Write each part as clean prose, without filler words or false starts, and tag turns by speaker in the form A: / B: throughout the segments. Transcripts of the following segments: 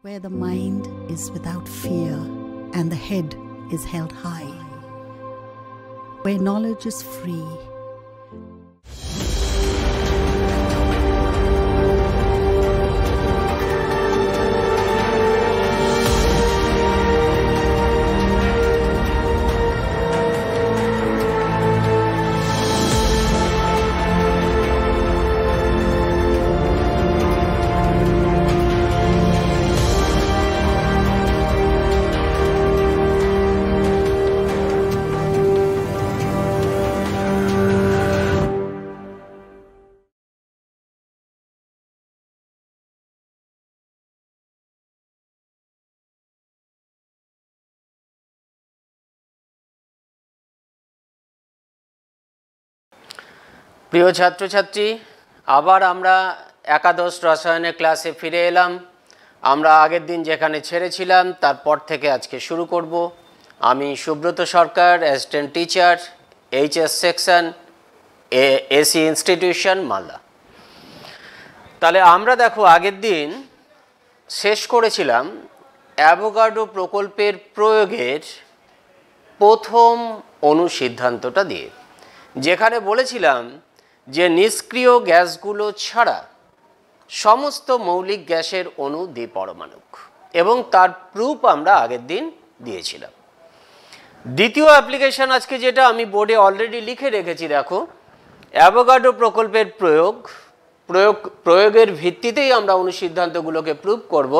A: where the mind is without fear and the head is held high, where knowledge is free.
B: প্রিয় ছাত্রছাত্রী, আবার আমরা একাদশ রসায়নের ক্লাসে ফিরে এলাম। আমরা আগের দিন যেখানে ছেড়েছিলাম তারপর থেকে আজকে শুরু করব। আমি Subrata Sarkar, assistant teacher, HS section, AC institution, Malda. তাহলে আমরা দেখো আগের দিন শেষ করেছিলাম অ্যাভোগাড্রো প্রকল্পের প্রয়োগের প্রথম অনুসিদ্ধান্তটা দিয়ে, যেখানে বলেছিলাম যে নিষ্ক্রিয় গ্যাসগুলো ছাড়া সমস্ত মৌলিক গ্যাসের অণু দ্বিপরমাণুক, এবং তার প্রুফ আমরা আগের দিন দিয়েছিলাম। দ্বিতীয় অ্যাপ্লিকেশন আজকে যেটা আমি বোর্ডে অলরেডি লিখে রেখেছি, দেখো অ্যাভোগাড্রো প্রকল্পের প্রয়োগের ভিত্তিতেই আমরা অনুসিদ্ধান্তগুলোকে প্রুফ করব।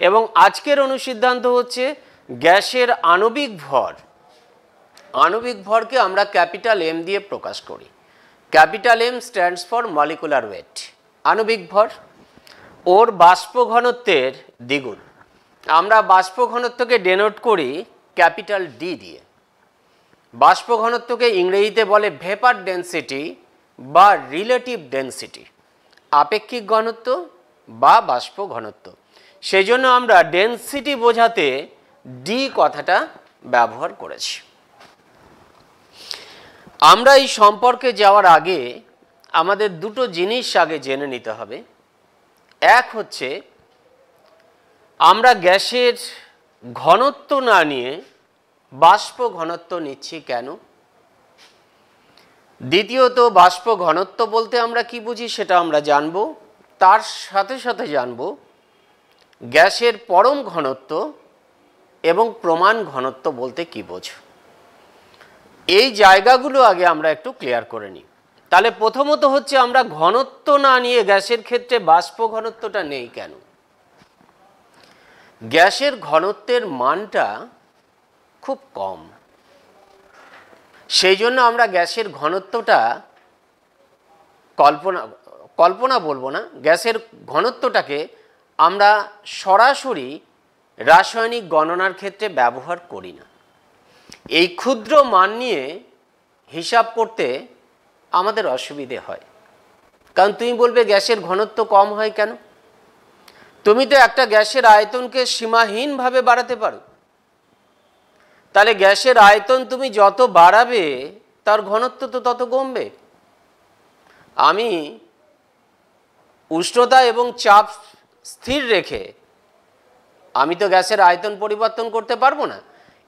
B: এবং আজকের অনুসিদ্ধান্ত হচ্ছে গ্যাসের আণবিক ভর। আণবিক ভরকে আমরা ক্যাপিটাল এম দিয়ে প্রকাশ করি। Capital M stands for molecular weight. আণবিক ভর ওর বাষ্প ঘনত্বের দ্বিগুণ। আমরা বাষ্প ঘনত্বকে ডেনোট করি ক্যাপিটাল ডি দিয়ে। বাষ্প ঘনত্বকে ইংরেজিতে বলে ভেপার ডেনসিটি বা রিলেটিভ ডেনসিটি, আপেক্ষিক ঘনত্ব বা বাষ্প ঘনত্ব। সেই জন্য আমরা ডেনসিটি বোঝাতে ডি কথাটা ব্যবহার করেছি। আমরা এই সম্পর্কে যাওয়ার আগে আমাদের দুটো জিনিস আগে জেনে নিতে হবে। এক হচ্ছে আমরা গ্যাসের ঘনত্ব না নিয়ে বাষ্প ঘনত্ব নিচ্ছি কেন। দ্বিতীয়ত বাষ্প ঘনত্ব বলতে আমরা কি বুঝি সেটা আমরা জানব। তার সাথে সাথে জানব গ্যাসের পরম ঘনত্ব এবং প্রমাণ ঘনত্ব বলতে কি বোঝো। এই জায়গাগুলো আগে আমরা একটু ক্লিয়ার করে নিই। তাহলে প্রথমত হচ্ছে আমরা ঘনত্ব না নিয়ে গ্যাসের ক্ষেত্রে বাষ্প ঘনত্বটা নেই কেন। গ্যাসের ঘনত্বের মানটা খুব কম, সেই জন্য আমরা গ্যাসের ঘনত্বটা কল্পনা বলবো না, গ্যাসের ঘনত্বটাকে আমরা সরাসরি রাসায়নিক গণনার ক্ষেত্রে ব্যবহার করি না। এই ক্ষুদ্র মান নিয়ে হিসাব করতে আমাদের অসুবিধে হয়। কারণ তুমি বলবে গ্যাসের ঘনত্ব কম হয় কেন? তুমি তো একটা গ্যাসের আয়তনকে সীমাহীনভাবে বাড়াতে পারো। তাহলে গ্যাসের আয়তন তুমি যত বাড়াবে তার ঘনত্ব তো তত কমবে। আমি উষ্ণতা এবং চাপ স্থির রেখে আমি তো গ্যাসের আয়তন পরিবর্তন করতে পারবো না।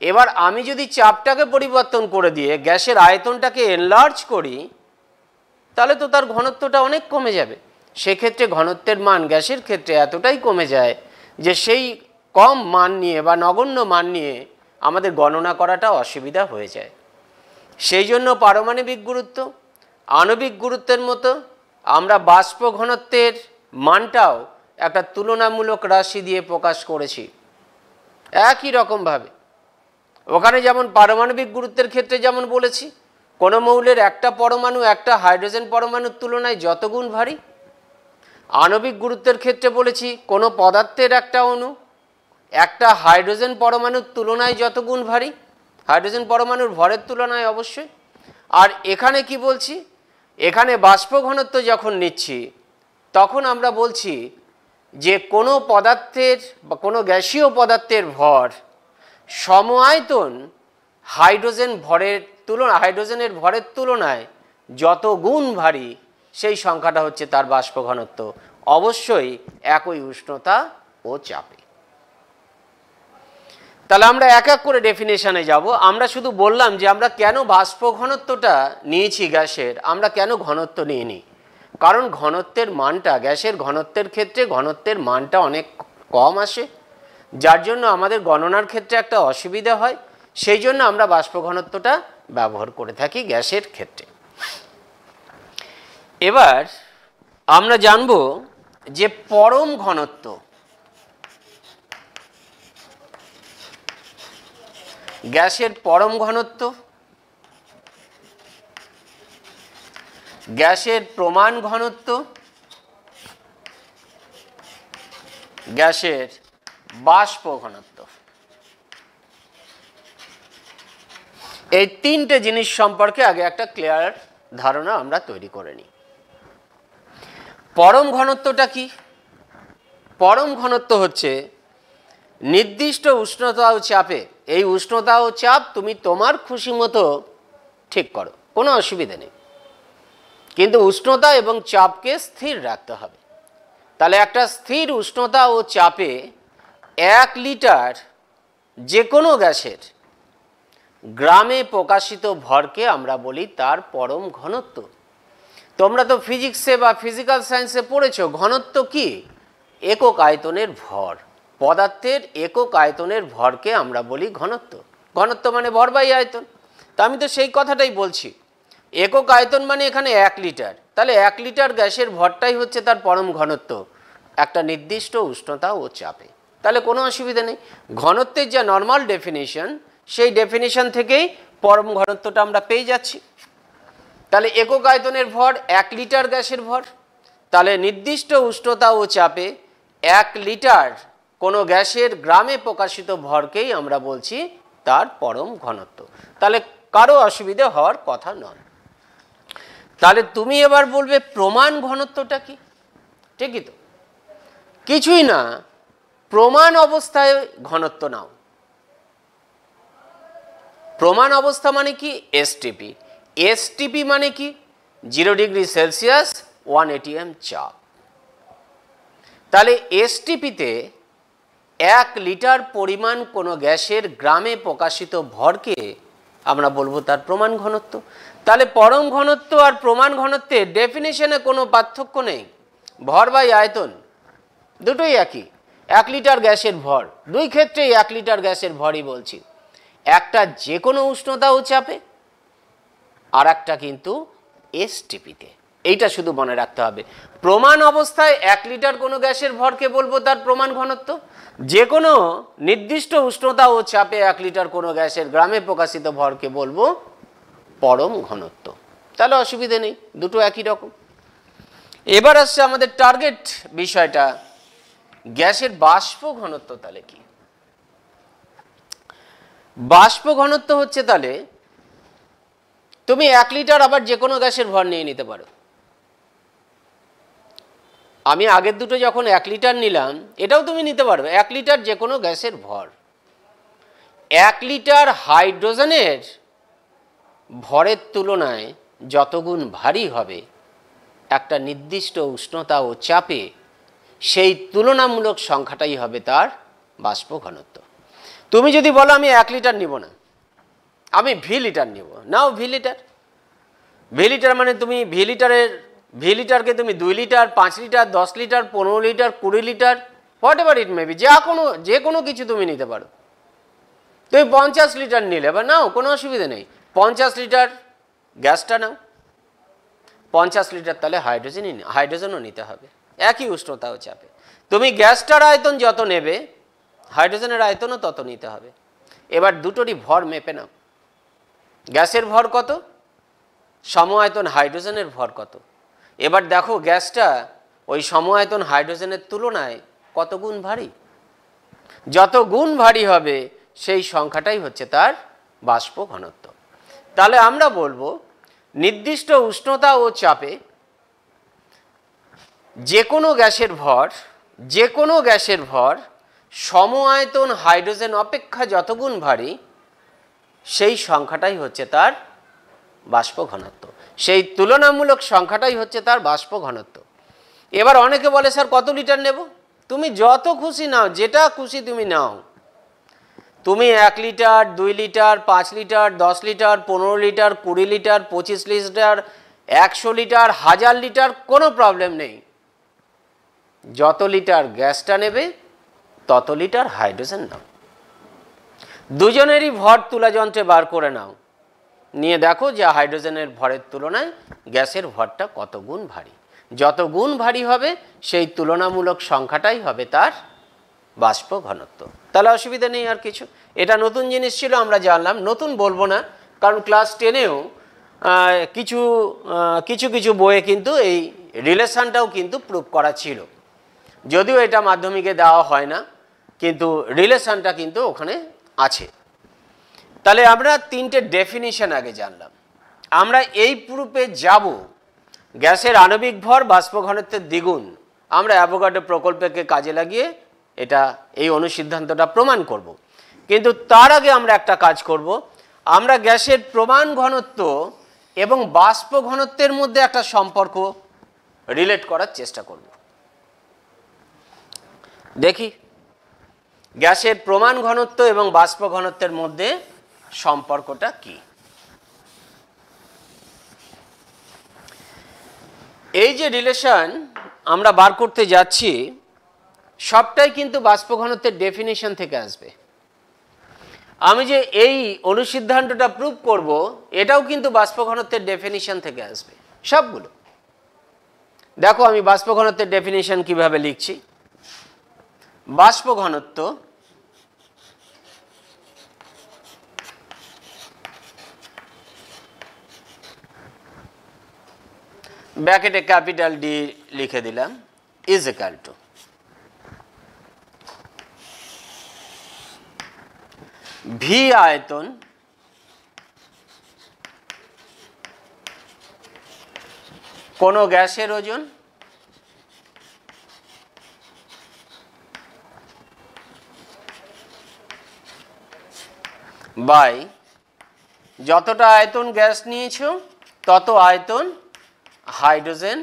B: এবার আমি যদি চাপটাকে পরিবর্তন করে দিয়ে গ্যাসের আয়তনটাকে এনলার্জ করি, তাহলে তো তার ঘনত্বটা অনেক কমে যাবে। সেক্ষেত্রে ঘনত্বের মান গ্যাসের ক্ষেত্রে এতটাই কমে যায় যে সেই কম মান নিয়ে বা নগণ্য মান নিয়ে আমাদের গণনা করাটা অসুবিধা হয়ে যায়। সেই জন্য পারমাণবিক গুরুত্ব, আণবিক গুরুত্বের মতো আমরা বাষ্প ঘনত্বের মানটাও একটা তুলনামূলক রাশি দিয়ে প্রকাশ করেছি একই রকমভাবে। ওখানে যেমন পারমাণবিক গুরুত্বের ক্ষেত্রে যেমন বলেছি, কোনো মৌলের একটা পরমাণু একটা হাইড্রোজেন পরমাণুর তুলনায় যত গুণ ভারী। আণবিক গুরুত্বের ক্ষেত্রে বলেছি কোনো পদার্থের একটা অণু একটা হাইড্রোজেন পরমাণুর তুলনায় যত গুণ ভারী, হাইড্রোজেন পরমাণুর ভরের তুলনায় অবশ্যই। আর এখানে কি বলছি, এখানে বাষ্প ঘনত্ব যখন নিচ্ছি তখন আমরা বলছি যে কোনো পদার্থের বা কোনো গ্যাসীয় পদার্থের ভর সম-আয়তন হাইড্রোজেনের ভরের তুলনায় যত গুণ ভারী সেই সংখ্যাটা হচ্ছে তার বাষ্প ঘনত্ব, অবশ্যই একই উষ্ণতা ও চাপে। তাহলে আমরা এক এক করে ডেফিনেশনে যাব। আমরা শুধু বললাম যে আমরা কেন বাষ্প ঘনত্বটা নিয়েছি গ্যাসের, আমরা কেন ঘনত্ব নিইনি। কারণ ঘনত্বের মানটা, গ্যাসের ঘনত্বের ক্ষেত্রে ঘনত্বের মানটা অনেক কম আসে, যার জন্য আমাদের গণনার ক্ষেত্রে একটা অসুবিধা হয়। সেই জন্য আমরা বাষ্প ঘনত্বটা ব্যবহার করে থাকি গ্যাসের ক্ষেত্রে। এবার আমরা জানব যে পরম ঘনত্ব, গ্যাসের পরম ঘনত্ব, গ্যাসের প্রমাণ ঘনত্ব, গ্যাসের বাষ্প ঘনত্ব। এই তিনটে জিনিস সম্পর্কে আগে একটা ক্লিয়ার ধারণা আমরা তৈরি করে নিই। পরম ঘনত্বটা কি? পরম ঘনত্ব হচ্ছে নির্দিষ্ট উষ্ণতা ও চাপে, এই উষ্ণতা ও চাপ তুমি তোমার খুশি মতো ঠিক করো, কোনো অসুবিধা নেই, কিন্তু উষ্ণতা এবং চাপকে স্থির রাখতে হবে। তাহলে একটা স্থির উষ্ণতা ও চাপে 1 লিটার যে কোনো গ্যাসের গ্রামে প্রকাশিত ভরকে আমরা বলি তার পরম ঘনত্ব। তোমরা তো ফিজিক্সে বা ফিজিক্যাল সায়েন্সে পড়েছো, ঘনত্ব কি? একক আয়তনের ভর। পদার্থের একক আয়তনের ভরকে আমরা বলি ঘনত্ব। ঘনত্ব মানে ভর বাই আয়তন। তা আমি তো সেই কথাটাই বলছি, একক আয়তন মানে এখানে 1 লিটার, তাহলে 1 লিটার গ্যাসের ভরটাই হচ্ছে তার পরম ঘনত্ব একটা নির্দিষ্ট উষ্ণতা ও চাপে। তাহলে কোনো অসুবিধা নেই, ঘনত্বের যা নর্মাল ডেফিনিশন সেই ডেফিনিশন থেকেই পরম ঘনত্বটা আমরা পেয়ে যাচ্ছি। তাহলে একক আয়তনের ভর 1 লিটার গ্যাসের ভর, তাহলে নির্দিষ্ট উষ্ণতা ও চাপে 1 লিটার কোনো গ্যাসের গ্রামে প্রকাশিত ভরকেই আমরা বলছি তার পরম ঘনত্ব। তাহলে কারো অসুবিধা হওয়ার কথা নয়। তাহলে তুমি এবার বলবে প্রমাণ ঘনত্বটা কি? ঠিকই তো, কিছুই না, প্রমাণ অবস্থায় ঘনত্ব নাও। প্রমাণ অবস্থা মানে কি? এসটিপি। এসটিপি মানে কি? 0 ডিগ্রি সেলসিয়াস 1 atm চাপ। তাহলে এসটিপিতে 1 লিটার পরিমাণ কোনো গ্যাসের গ্রামে প্রকাশিত ভরকে আমরা বলবো তার প্রমাণ ঘনত্ব। তাহলে পরম ঘনত্ব আর প্রমাণ ঘনত্বের ডেফিনেশনে কোনো পার্থক্য নেই, ভর বাই আয়তন দুটোই একই। 1 লিটার গ্যাসের ভর, দুই ক্ষেত্রেই 1 লিটার গ্যাসের ভরই বলছি, একটা যে কোনো উষ্ণতা ও চাপে আর একটা কিন্তু এসটিপিতে। এইটা শুধু মনে রাখতে হবে। প্রমাণ অবস্থায় 1 লিটার কোনো গ্যাসের ভরকে বলবো তার প্রমাণ ঘনত্ব, যে কোনো নির্দিষ্ট উষ্ণতা ও চাপে 1 লিটার কোনো গ্যাসের গ্রামে প্রকাশিত ভরকে বলবো পরম ঘনত্ব। তাহলে অসুবিধে নেই, দুটো একই রকম। এবার আসছে আমাদের টার্গেট বিষয়টা, গ্যাসের বাষ্প ঘনত্ব। তাহলে কি বাষ্প ঘনত্ব হচ্ছে? তাহলে তুমি 1 লিটার আবার যে কোনো গ্যাসের ভর নিয়ে নিতে পারো। আমি আগের দুটো যখন 1 লিটার নিলাম, এটাও তুমি নিতে পারবে 1 লিটার যে কোনো গ্যাসের ভর। 1 লিটার হাইড্রোজেনের ভরের তুলনায় যত গুণ ভারী হবে একটা নির্দিষ্ট উষ্ণতা ও চাপে, সেই তুলনামূলক সংখ্যাটাই হবে তার বাষ্প ঘনত্ব। তুমি যদি বলো আমি 1 লিটার নিব না, আমি ভি লিটার নিব, নাও ভি লিটার। ভি লিটার মানে তুমি ভি লিটারকে তুমি 2 litre, 5 litre, 10 litre, 15 litre, 20 litre, what ever it maybe, যে কোনো কিছু তুমি নিতে পারো। তুমি 50 লিটার নিলে বা নাও, কোনো অসুবিধা নেই। 50 লিটার গ্যাসটা নাও, 50 লিটার তাহলে হাইড্রোজেনও নিতে হবে একই উষ্ণতা ও চাপে। তুমি গ্যাসটার আয়তন যত নেবে হাইড্রোজেনের আয়তনও তত নিতে হবে। এবার দুটোরই ভর মেপে নাও, গ্যাসের ভর কত, সম আয়তন হাইড্রোজেনের ভর কত। এবার দেখো গ্যাসটা ওই সম আয়তন হাইড্রোজেনের তুলনায় কত গুণ ভারী। যত গুণ ভারী হবে সেই সংখ্যাটাই হচ্ছে তার বাষ্প ঘনত্ব। তাহলে আমরা বলবো নির্দিষ্ট উষ্ণতা ও চাপে যে কোনো গ্যাসের ভর সম আয়তন হাইড্রোজেন অপেক্ষা যত গুণ ভারী সেই সংখ্যাটাই হচ্ছে তার বাষ্প ঘনত্ব, সেই তুলনামূলক সংখ্যাটাই হচ্ছে তার বাষ্প ঘনত্ব। এবার অনেকে বলে স্যার কত লিটার নেব? তুমি যত খুশি নাও, যেটা খুশি তুমি নাও। তুমি 1 litre 2 litre 5 litre 10 litre 15 litre 20 litre 25 litre 100 litre 1000 litre কোনো প্রবলেম নেই। যত লিটার গ্যাসটা নেবে তত লিটার হাইড্রোজেন নাও। দুজনেরই ভর তুলা যন্ত্রে বার করে নাও, নিয়ে দেখো যে হাইড্রোজেনের ভরের তুলনায় গ্যাসের ভরটা কত গুণ ভারী। যত গুণ ভারী হবে সেই তুলনামূলক সংখ্যাটাই হবে তার বাষ্প ঘনত্ব। তাহলে অসুবিধা নেই আর কিছু। এটা নতুন জিনিস ছিল, আমরা জানলাম। নতুন বলবো না, কারণ ক্লাস 10-এও কিছু কিছু বইয়ে কিন্তু এই রিলেশনটাও কিন্তু প্রুভ করা ছিল, যদিও এটা মাধ্যমিকে দেওয়া হয় না, কিন্তু রিলেশনটা কিন্তু ওখানে আছে। তাহলে আমরা 3টে ডেফিনিশন আগে জানলাম। আমরা এই প্রুফে যাব গ্যাসের আণবিক ভর বাষ্প ঘনত্বের দ্বিগুণ। আমরা অ্যাভোগাড্রো প্রকল্পকে কাজে লাগিয়ে এটা এই অনুসিদ্ধান্তটা প্রমাণ করব। কিন্তু তার আগে আমরা একটা কাজ করব, আমরা গ্যাসের প্রমাণ ঘনত্ব এবং বাষ্প ঘনত্বের মধ্যে একটা সম্পর্ক রিলেট করার চেষ্টা করব। দেখি গ্যাসের প্রমাণ ঘনত্ব এবং বাষ্প ঘনত্বের মধ্যে সম্পর্কটা কি। এই যে রিলেশন আমরা বার করতে যাচ্ছি সবটাই কিন্তু বাষ্প ঘনত্বের ডেফিনিশন থেকে আসবে। আমি যে এই অনুসিদ্ধান্তটা প্রুভ করব এটাও কিন্তু বাষ্প ঘনত্বের ডেফিনিশন থেকে আসবে সবগুলো। দেখো আমি বাষ্প ঘনত্বের ডেফিনিশন কিভাবে লিখছি। বাষ্প ঘনত্ব ব্র্যাকেটে ক্যাপিটাল ডি লিখে দিলাম ইজ ইকুয়াল টু ভি আয়তন কোনো গ্যাসের ওজন বাই যতটা আয়তন গ্যাস নিয়েছো তত আয়তন হাইড্রোজেন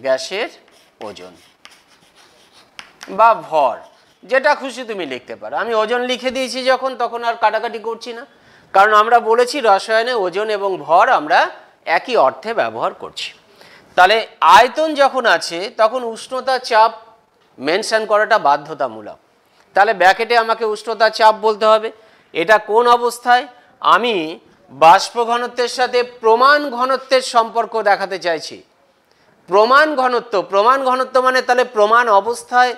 B: গ্যাসের ওজন বা ভর, যেটা খুশি তুমি লিখতে পারো। আমি ওজন লিখে দিয়েছি যখন, তখন আর কাটাকাটি করছি না, কারণ আমরা বলেছি রসায়নে ওজন এবং ভর আমরা একই অর্থে ব্যবহার করছি। তাহলে আয়তন যখন আছে তখন উষ্ণতা চাপ মেনশন করাটা বাধ্যতামূলক। তাহলে ব্র্যাকেটে আমাকে উষ্ণতা চাপ বলতে হবে। এটা কোন অবস্থায়? আমি বাষ্প ঘনত্বের সাথে প্রমাণ ঘনত্বের সম্পর্ক দেখাতে চাইছি। প্রমাণ ঘনত্ব মানে তাহলে প্রমাণ অবস্থায়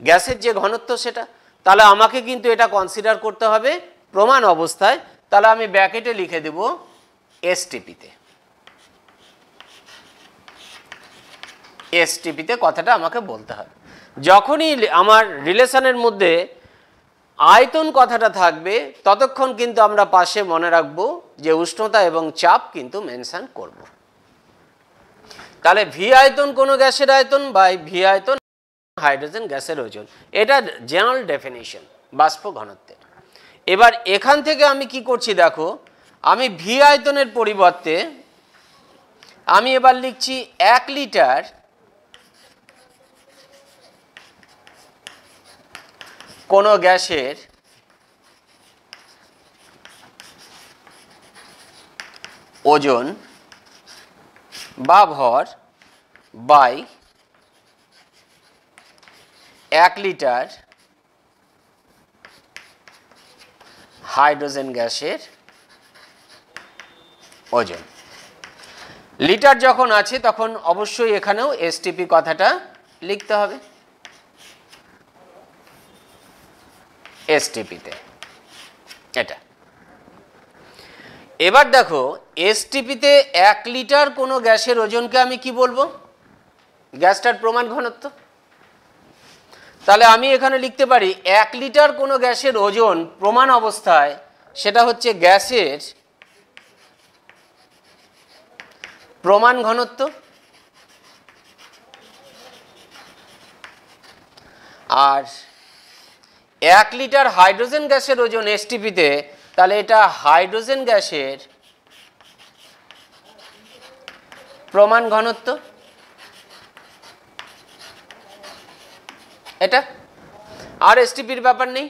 B: গ্যাসের যে ঘনত্ব সেটা, তাহলে আমাকে কিন্তু এটা কনসিডার করতে হবে প্রমাণ অবস্থায়। তাহলে আমি ব্র্যাকেটে লিখে দেব এসটিপিতে। এসটিপিতে কথাটা আমাকে বলতে হবে। যখনই আমার রিলেশনের মধ্যে আয়তন কথাটা থাকবে ততক্ষণ কিন্তু আমরা পাশে মনে রাখবো যে উষ্ণতা এবং চাপ কিন্তু মেনশন করব। তাহলে ভি আয়তন কোনো গ্যাসের আয়তন বাই ভি আয়তন হাইড্রোজেন গ্যাসের ওজন, এটা জেনারেল ডেফিনিশন বাষ্প ঘনত্বের। এবার এখান থেকে আমি কি করছি দেখো, আমি ভি আয়তনের পরিবর্তে আমি এবার লিখছি 1 লিটার কোনো গ্যাসের ওজন বা ভর বাই 1 লিটার হাইড্রোজেন গ্যাসের ওজন। লিটার যখন আছে তখন অবশ্যই এখানেও এসটিপি কথাটা লিখতে হবে এসটিপিতে। এটা এবার দেখো এসটিপিতে 1 লিটার কোনো গ্যাসের ওজনকে আমি কি বলবো? গ্যাসটার প্রমাণ ঘনত্ব। তাহলে আমি এখানে লিখতে পারি 1 লিটার কোনো গ্যাসের ওজন প্রমাণ অবস্থায় সেটা হচ্ছে গ্যাসের প্রমাণ ঘনত্ব, আর 1 লিটার হাইড্রোজেন গ্যাসের ওজন এসটিপিতে, তাহলে এটা হাইড্রোজেন গ্যাসের প্রমাণ ঘনত্ব। এটা আর এসটিপির ব্যাপার নেই।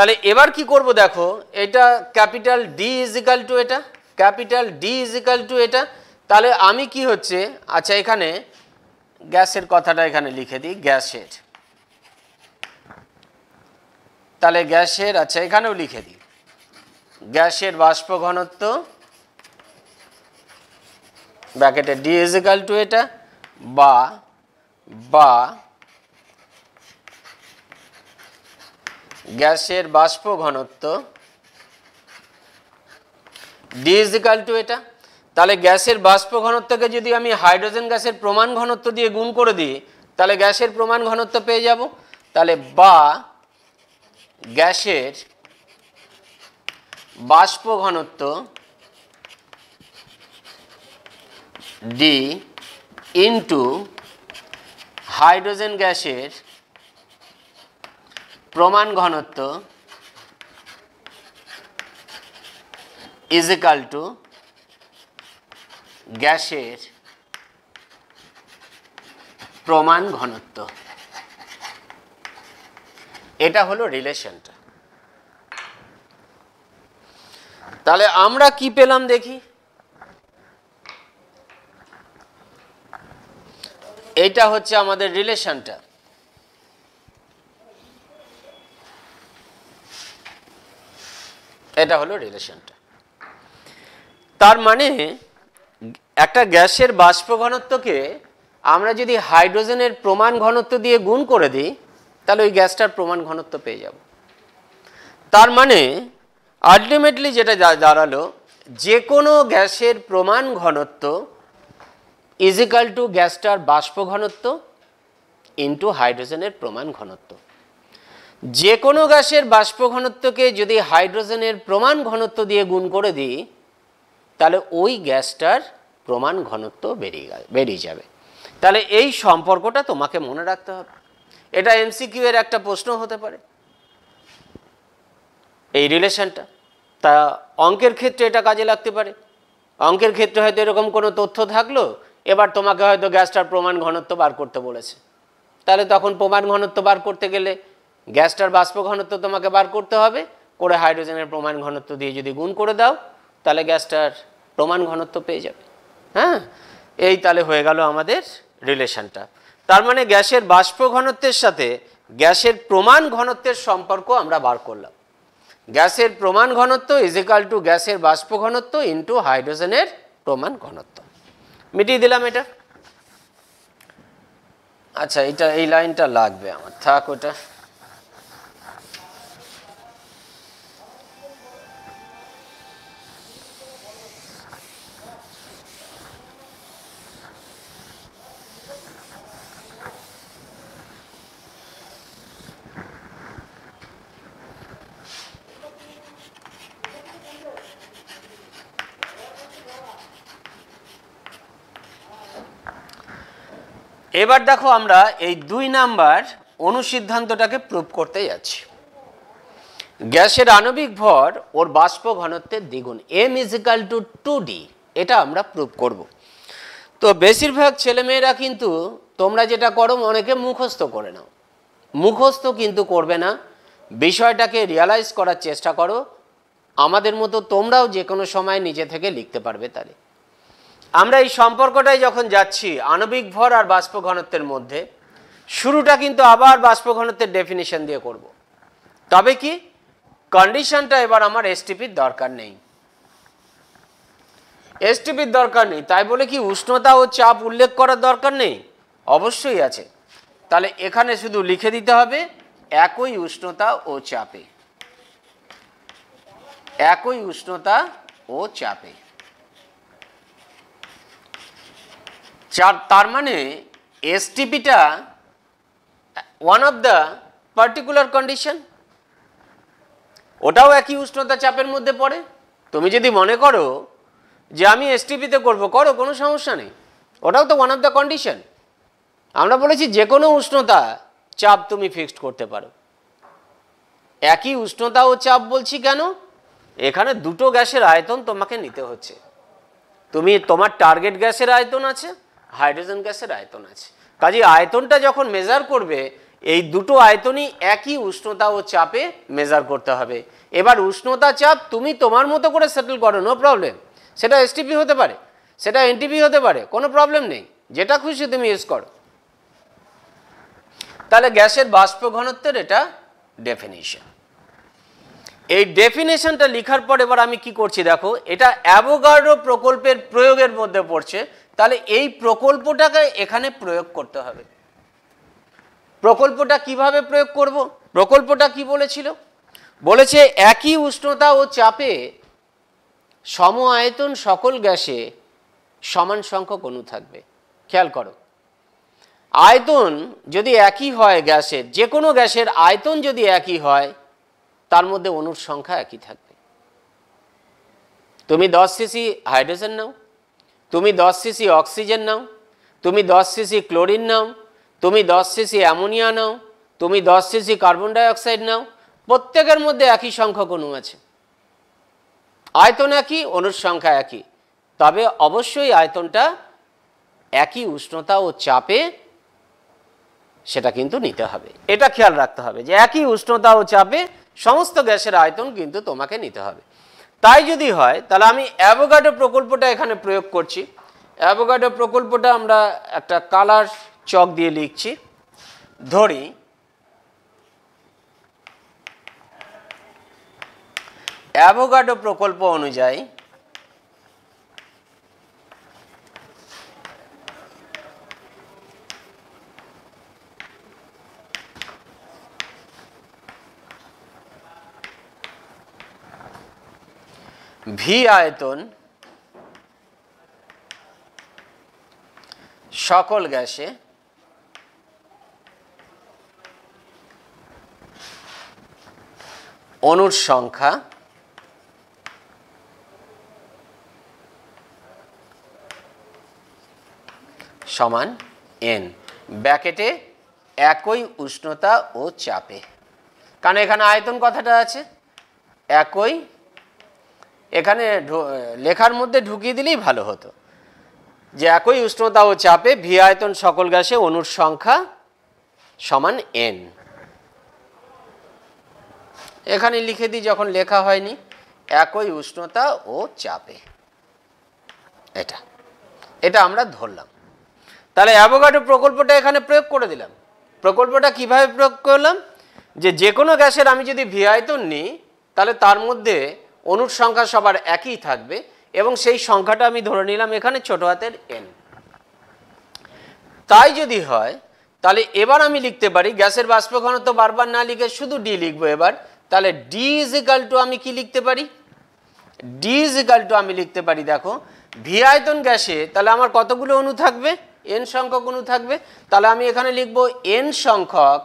B: তাহলে এবার কি করব দেখো, এটা capital D is equal to এটা, capital D is equal to এটা। তাহলে আমি কি হচ্ছে, আচ্ছা এখানে গ্যাসের কথাটা এখানে লিখে দিই, গ্যাসের, তাহলে গ্যাসের, আচ্ছা এখানেও লিখে দিই, গ্যাসের বাষ্প ঘনত্ব ব্র্যাকেটে ডি ইজ ইকাল টু এটা, বা গ্যাসের বাষ্প ঘনত্ব ডি ইজ ইকাল টু এটা। তাহলে গ্যাসের বাষ্প ঘনত্বকে যদি আমি হাইড্রোজেন গ্যাসের প্রমাণ ঘনত্ব দিয়ে গুণ করে দিই, তাহলে গ্যাসের প্রমাণ ঘনত্ব পেয়ে যাব। তাহলে বা গ্যাসের বাষ্প ঘনত্ব ডি ইন্টু হাইড্রোজেন গ্যাসের প্রমাণ ঘনত্ব ইজ ইকাল টু গ্যাসের প্রমাণ ঘনত্ব। এটা হলো রিলেশনটা। তাহলে আমরা কি পেলাম দেখি, এইটা হচ্ছে আমাদের রিলেশনটা। এটা হলো রিলেশনটা। তার মানে একটা গ্যাসের বাষ্প ঘনত্বকে আমরা যদি হাইড্রোজেনের প্রমাণ ঘনত্ব দিয়ে গুণ করে দিই, তাহলে ওই গ্যাসটার প্রমাণ ঘনত্ব পেয়ে যাব। তার মানে আলটিমেটলি যেটা দাঁড়ালো, যে কোনো গ্যাসের প্রমাণ ঘনত্ব ইজ ইকাল টু গ্যাসটার বাষ্প ঘনত্ব ইন্টু হাইড্রোজেনের প্রমাণ ঘনত্ব। যে কোনো গ্যাসের বাষ্প ঘনত্বকে যদি হাইড্রোজেনের প্রমাণ ঘনত্ব দিয়ে গুণ করে দিই, তাহলে ওই গ্যাসটার প্রমাণ ঘনত্ব বেরিয়ে যাবে। তাহলে এই সম্পর্কটা তোমাকে মনে রাখতে হবে। এটা এমসিকিউ এর একটা প্রশ্ন হতে পারে, এই রিলেশনটা। তা অঙ্কের ক্ষেত্রে এটা কাজে লাগতে পারে। অঙ্কের ক্ষেত্রে হয়তো এরকম কোনো তথ্য থাকলো, এবার তোমাকে হয়তো গ্যাসটার প্রমাণ ঘনত্ব বার করতে বলেছে, তাহলে তখন প্রমাণ ঘনত্ব বার করতে গেলে গ্যাসটার বাষ্প ঘনত্ব তোমাকে বার করতে হবে, করে হাইড্রোজেনের প্রমাণ ঘনত্ব দিয়ে যদি গুণ করে দাও, তাহলে গ্যাসটার প্রমাণ ঘনত্ব পেয়ে যাবে। হ্যাঁ, এই তাহলে হয়ে গেল আমাদের রিলেশনটা। তার মানে গ্যাসের বাষ্প ঘনত্বের সাথে গ্যাসের প্রমাণ ঘনত্বের সম্পর্ক আমরা বার করলাম। গ্যাসের প্রমাণ ঘনত্ব ইজ ইকাল টু গ্যাসের বাষ্প ঘনত্ব ইন্টু হাইড্রোজেনের প্রমাণ ঘনত্ব। মিটিয়ে দিলাম এটা। আচ্ছা, এটা এই লাইনটা লাগবে আমার, থাক ওটা। এবার দেখো, আমরা এই 2 নাম্বার অনুসিদ্ধান্তটাকে প্রুভ করতে যাচ্ছি। গ্যাসের আণবিক ভর ওর বাষ্প ঘনত্বের দ্বিগুণ, m is equal to 2d, এটা আমরা প্রুভ করব। তো বেশিরভাগ ছেলেমেয়েরা কিন্তু তোমরা যেটা করো, অনেকে মুখস্থ করে নাও। মুখস্থ কিন্তু করবে না, বিষয়টাকে রিয়ালাইজ করার চেষ্টা করো। আমাদের মতো তোমরাও যে কোনো সময় নিজে থেকে লিখতে পারবে। তাহলে আমরা এই সম্পর্কটাই যখন যাচ্ছি আণবিক ভর আর বাষ্প ঘনত্বের মধ্যে, শুরুটা কিন্তু আবার বাষ্প ঘনত্বের ডেফিনিশন দিয়ে করব। তবে কি কন্ডিশনটা এবার আমার এসটিপির দরকার নেই, এসটিপির দরকার নেই। তাই বলে কি উষ্ণতা ও চাপ উল্লেখ করার দরকার নেই? অবশ্যই আছে। তাহলে এখানে শুধু লিখে দিতে হবে একই উষ্ণতা ও চাপে, একই উষ্ণতা ও চাপে। তার মানে এসটিপিটা one of the particular condition, ওটাও একই উষ্ণতা চাপের মধ্যে পড়ে। তুমি যদি মনে করো যে আমি এসটিপিতে করবো, করো, কোনো সমস্যা নেই, ওটাও তো ওয়ান অফ দ্য কন্ডিশন। আমরা বলেছি যে কোনো উষ্ণতা চাপ তুমি ফিক্সড করতে পারো। একই উষ্ণতা ও চাপ বলছি কেন? এখানে দুটো গ্যাসের আয়তন তোমাকে নিতে হচ্ছে। তোমার টার্গেট গ্যাসের আয়তন আছে, হাইড্রোজেন গ্যাসের আয়তন আছে। কাজে আয়তনটা যখন মেজার করবে, এই দুটো আয়তনই একই উষ্ণতা ও চাপে মেজার করতে হবে। এবার উষ্ণতা চাপ তুমি তোমার মতো করে সেটেল করো, নো প্রবলেম। সেটা এসটিপি হতে পারে, সেটা এনটিপি হতে পারে, কোনো প্রবলেম নেই, যেটা খুশি তুমি ইউজ করো। তাহলে গ্যাসের বাষ্প ঘনত্বের এটা ডেফিনিশন। এই ডেফিনেশনটা লেখার পর এবার আমি কি করছি দেখো, এটা অ্যাভোগাড্রো প্রকল্পের প্রয়োগের মধ্যে পড়ছে। তাহলে এই প্রকল্পটাকে এখানে প্রয়োগ করতে হবে। প্রকল্পটা কিভাবে প্রয়োগ করব? প্রকল্পটা কি বলেছিল? বলেছে একই উষ্ণতা ও চাপে সম আয়তন সকল গ্যাসে সমান সংখ্যক অণু থাকবে। খেয়াল করো, আয়তন যদি একই হয় গ্যাসের, যে কোনো গ্যাসের আয়তন যদি একই হয়, তার মধ্যে অণুর সংখ্যা একই থাকবে। তুমি 10 সিসি হাইড্রোজেন নাও, তুমি 10 সিসি অক্সিজেন নাও, তুমি 10 সিসি ক্লোরিন নাও, তুমি 10 সিসি অ্যামোনিয়া নাও, তুমি 10 সিসি কার্বন ডাইঅক্সাইড নাও, প্রত্যেকের মধ্যে একই সংখ্যক অণু আছে। আয়তন একই, অণুর সংখ্যা একই, তবে অবশ্যই আয়তনটা একই উষ্ণতা ও চাপে সেটা কিন্তু নিতে হবে। এটা খেয়াল রাখতে হবে যে একই উষ্ণতা ও চাপে সমস্ত গ্যাসের আয়তন কিন্তু তোমাকে নিতে হবে। তাই যদি হয় তাহলে আমি অ্যাভোগাড্রো প্রকল্পটা এখানে প্রয়োগ করছি। অ্যাভোগাড্রো প্রকল্পটা আমরা একটা কালার চক দিয়ে লিখছি। ধরি অ্যাভোগাড্রো প্রকল্প অনুযায়ী ভি আয়তন সকল গ্যাসে অণুর সংখ্যা সমান এন, ব্র্যাকেটে একই উষ্ণতা ও চাপে। কারণ এখানে আয়তন কথাটা আছে, একই, এখানে লেখার মধ্যে ঢুকিয়ে দিলেই ভালো হতো যে একই উষ্ণতা ও চাপে ভি আয়তন সকল গ্যাসে অণুর সংখ্যা সমান এন। এখানে লিখে দিই, যখন লেখা হয়নি, একই উষ্ণতা ও চাপে, এটা এটা আমরা ধরলাম। তাহলে অ্যাভোগাড্রো প্রকল্পটা এখানে প্রয়োগ করে দিলাম। প্রকল্পটা কিভাবে প্রয়োগ করলাম, যে কোনো গ্যাসের আমি যদি ভি আয়তন নিই, তাহলে তার মধ্যে অণুর সংখ্যা সবার একই থাকবে, এবং সেই সংখ্যাটা আমি ধরে নিলাম এখানে ছোট হাতের এন। তাই যদি হয় তাহলে এবার আমি লিখতে পারি, গ্যাসের বাষ্প ঘনত্ব বারবার না লিখে শুধু ডি লিখবো এবার। তাহলে ডি ইজ ইকাল টু আমি কি লিখতে পারি, ডি ইজ ইকাল টু আমি লিখতে পারি, দেখো ভি আয়তন গ্যাসে তাহলে আমার কতগুলো অণু থাকবে, এন সংখ্যক অণু থাকবে। তাহলে আমি এখানে লিখবো এন সংখ্যক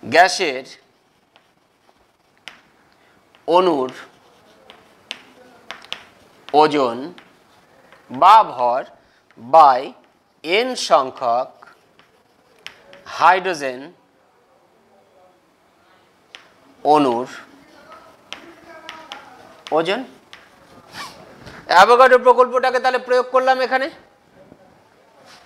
B: গ্যাসের অণুর ওজন বা ভর বাই এন সংখ্যক হাইড্রোজেন অণুর ওজন। অ্যাভোগাড্রো প্রকল্পটাকে তাহলে প্রয়োগ করলাম এখানে।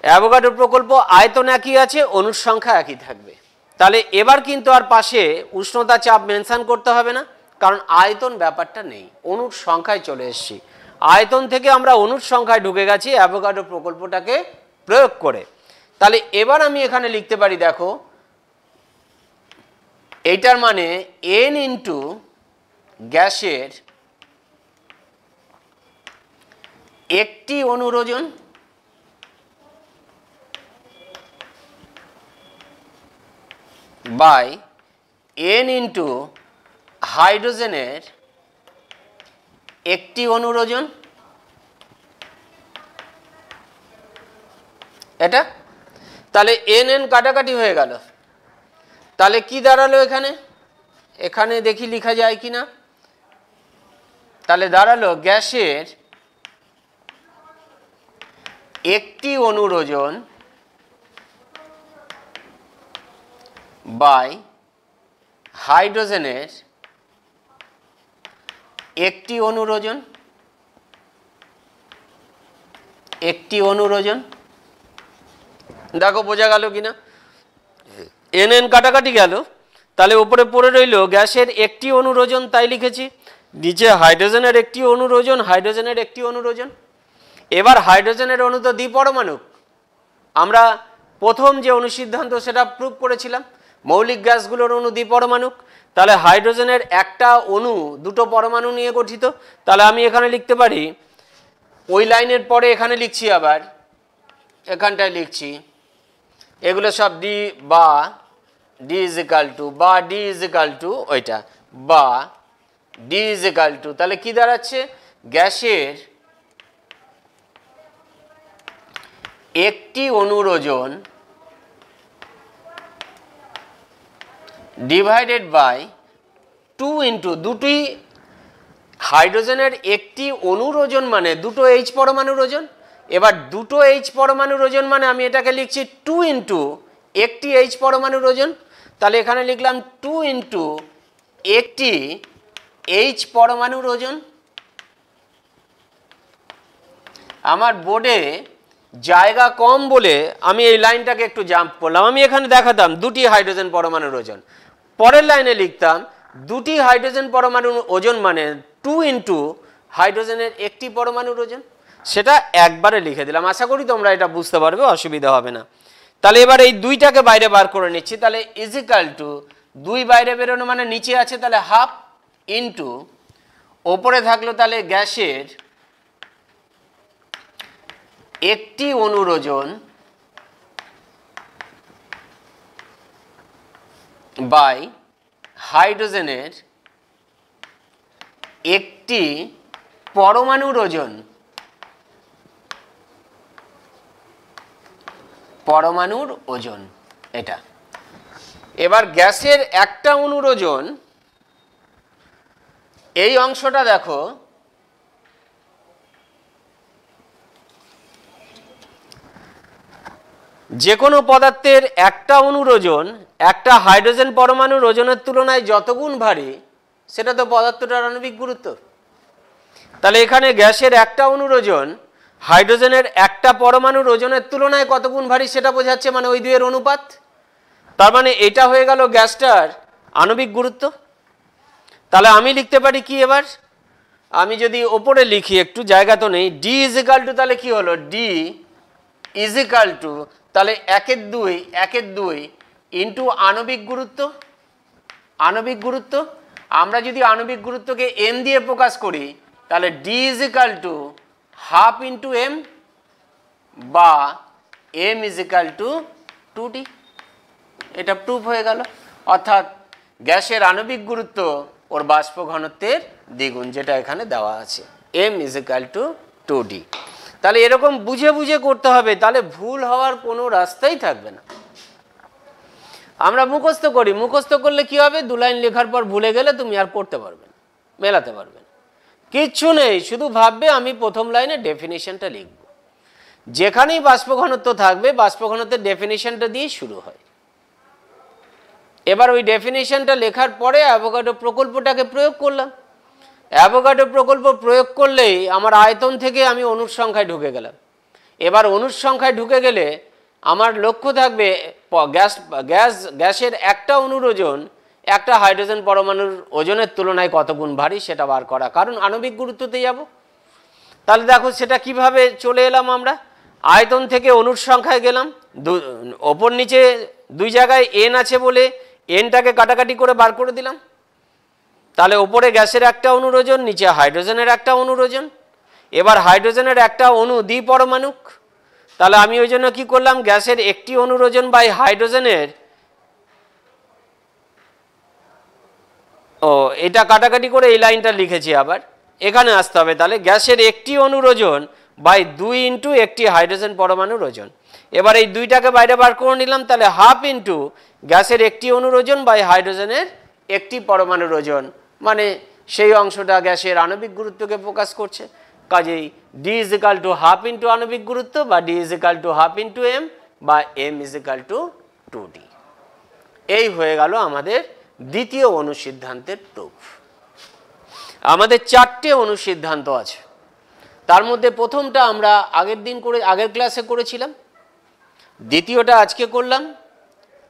B: অ্যাভোগাড্রো প্রকল্প আয়তন একই আছে, অণুর সংখ্যা একই থাকবে। তাহলে এবার কিন্তু আর পাশে উষ্ণতা চাপ মেনশন করতে হবে না, কারণ আয়তন ব্যাপারটা নেই, অণুর সংখ্যায় চলে এসেছি। আয়তন থেকে আমরা অণুর সংখ্যায় ঢুকে গেছি অ্যাভোগাড্রো প্রকল্পটাকে প্রয়োগ করে। তাহলে এবার আমি এখানে লিখতে পারি, দেখো এইটার মানে এন ইন্টু গ্যাসের একটি অণুর ওজন বাই এন ইন্টু হাইড্রোজেনের একটি অণুর ওজন। এটা তাহলে এন এন কাটাকাটি হয়ে গেল। তাহলে কি দাঁড়ালো এখানে, এখানে দেখি লেখা যায় কি না। তাহলে দাঁড়ালো গ্যাসের একটি অণুর ওজন বাই হাইড্রোজেনের একটি অণুর ওজন, একটি অণুর ওজন। দেখো বোঝা গেল কিনা, এন এন কাটাকাটি গেল, তাহলে উপরে পড়ে রইল গ্যাসের একটি অণুর ওজন, তাই লিখেছি, নিচে হাইড্রোজেনের একটি অণুর ওজন, হাইড্রোজেনের একটি অণুর ওজন। এবার হাইড্রোজেনের অণু তো দ্বিপরমাণু, আমরা প্রথম যে অনুসিদ্ধান্ত সেটা প্রুভ করেছিলাম, মৌলিক গ্যাসগুলোর অণু দ্বিপরমাণু, তাহলে হাইড্রোজেনের একটা অণু দুটো পরমাণু নিয়ে গঠিত। তাহলে আমি এখানে লিখতে পারি, ওই লাইনের পরে এখানে লিখছি, আবার এখানটায় লিখছি, এগুলো সব ডি বা ডি ইজ ইকাল টু, বা ডি ইজ ইকাল টু ওইটা, বা ডি ইজ ইকাল টু, তাহলে কি দাঁড়াচ্ছে, গ্যাসের একটি অণুর ওজন ডিভাইডেড বাই 2 ইন্টু, দুটি হাইড্রোজেনের একটি অণুর ওজন মানে দুটো এইচ পরমাণুর ওজন। এবার দুটো এইচ পরমাণুর ওজন মানে আমি এটাকে লিখছি 2 ইন্টু একটি এইচ পরমাণুর ওজন। তাহলে এখানে লিখলাম 2 ইন্টু একটি এইচ পরমাণুর ওজন। আমার বোর্ডে জায়গা কম বলে আমি এই লাইনটাকে একটু জাম্প করলাম, আমি এখানে দেখাতাম দুটি হাইড্রোজেন পরমাণুর ওজন, পরের লাইনে লিখতাম দুটি হাইড্রোজেন পরমাণুর ওজন মানে 2 ইন্টু হাইড্রোজেনের একটি পরমাণুর ওজন, সেটা একবারে লিখে দিলাম। আশা করি তোমরা এটা বুঝতে পারবে, অসুবিধা হবে না। তাহলে এবার এই দুইটাকে বাইরে বার করে নিচ্ছি, তাহলে ইজ ইকাল টু, দুই বাইরে বেরোনো মানে নিচে আছে, তাহলে হাফ ইন্টু ওপরে থাকলো তাহলে গ্যাসের একটি অণুর ওজন বাই হাইড্রোজেনের একটি পরমাণুর ওজন, পরমাণুর ওজন এটা। এবার গ্যাসের একটা অণুর ওজন, এই অংশটা দেখো, যে কোনো পদার্থের একটা অণুর ওজন একটা হাইড্রোজেন পরমাণুর ওজনের তুলনায় যত গুণ ভারী, সেটা তো পদার্থটার আণবিক গুরুত্ব। তাহলে এখানে গ্যাসের একটা অণুর ওজন হাইড্রোজেনের একটা পরমাণুর ওজনের তুলনায় কত গুণ ভারী সেটা বোঝাচ্ছে, মানে ওই দুইয়ের অনুপাত। তার মানে এটা হয়ে গেল গ্যাসটার আণবিক গুরুত্ব। তাহলে আমি লিখতে পারি কি, এবার আমি যদি ওপরে লিখি, একটু জায়গা তো নেই, ডি ইজ ইকাল টু, তাহলে কি হলো, ডি ইজ ইকাল টু, তাহলে 1/2 ইন্টু আণবিক গুরুত্ব। আণবিক গুরুত্ব, আমরা যদি আণবিক গুরুত্বকে এম দিয়ে প্রকাশ করি, তাহলে D is equal to half into M, বা M is equal to 2D। এটা প্রুফ হয়ে গেল, অর্থাৎ গ্যাসের আণবিক গুরুত্ব ওর বাষ্প ঘনত্বের দ্বিগুণ, যেটা এখানে দেওয়া আছে, M is equal to 2D। তাহলে এরকম বুঝে বুঝে করতে হবে, তাহলে ভুল হওয়ার কোনো রাস্তাই থাকবে না। আমরা মুখস্থ করি, মুখস্থ করলে কি হবে, 2 লাইন লেখার পর ভুলে গেলে তুমি আর পড়তে পারবে না, মেলাতে পারবে না, কিচ্ছু নেই, শুধু ভাববে আমি প্রথম লাইনে ডেফিনিশনটা লিখব। যেখানেই বাষ্প ঘনত্ব থাকবে, বাষ্প ঘনত্বের ডেফিনিশনটা দিয়ে শুরু হয়। এবার ওই ডেফিনিশনটা লেখার পরে অ্যাভোগাড্রো প্রকল্পটাকে প্রয়োগ করলাম। অ্যাভোগাড্রো প্রকল্প প্রয়োগ করলেই আমার আয়তন থেকে আমি অণুর সংখ্যায় ঢুকে গেলাম। এবার অণুর সংখ্যায় ঢুকে গেলে আমার লক্ষ্য থাকবে গ্যাসের একটা অণুর ওজন একটা হাইড্রোজেন পরমাণুর ওজনের তুলনায় কত গুণ ভারী সেটা বার করা, কারণ আণবিক গুরুত্বতে যাব। তাহলে দেখো সেটা কিভাবে চলে এলাম, আমরা আয়তন থেকে অণুর সংখ্যায় গেলাম, ওপর নিচে দুই জায়গায় এন আছে বলে এনটাকে কাটাকাটি করে বার করে দিলাম। তাহলে ওপরে গ্যাসের একটা অণুর ওজন, নিচে হাইড্রোজেনের একটা অণুর ওজন। এবার হাইড্রোজেনের একটা অণু দ্বিপরমাণুক, তাহলে আমি ওই জন্য কী করলাম, গ্যাসের একটি অণুর ওজন বাই হাইড্রোজেনের, এটা কাটাকাটি করে এই লাইনটা লিখেছি, আবার এখানে আসতে হবে। তাহলে গ্যাসের একটি অণুর ওজন বাই 2 ইন্টু একটি হাইড্রোজেন পরমাণুর ওজন। এবার এই দুইটাকে বাইরে বার করে নিলাম, তাহলে হাফ ইন্টু গ্যাসের একটি অণুর ওজন বাই হাইড্রোজেনের একটি পরমাণুর ওজন, মানে সেই অংশটা গ্যাসের আণবিক গুরুত্বকে প্রকাশ করছে। কাজেই D is equal to half into আণবিক গুরুত্ব, বা D is equal to half into M, বা M is equal to 2D। এই হয়ে গেল আমাদের দ্বিতীয় অনুসিদ্ধান্তের প্রুফ। আমাদের 4টে অনুসিদ্ধান্ত আছে, তার মধ্যে প্রথমটা আমরা আগের ক্লাসে করেছিলাম, দ্বিতীয়টা আজকে করলাম,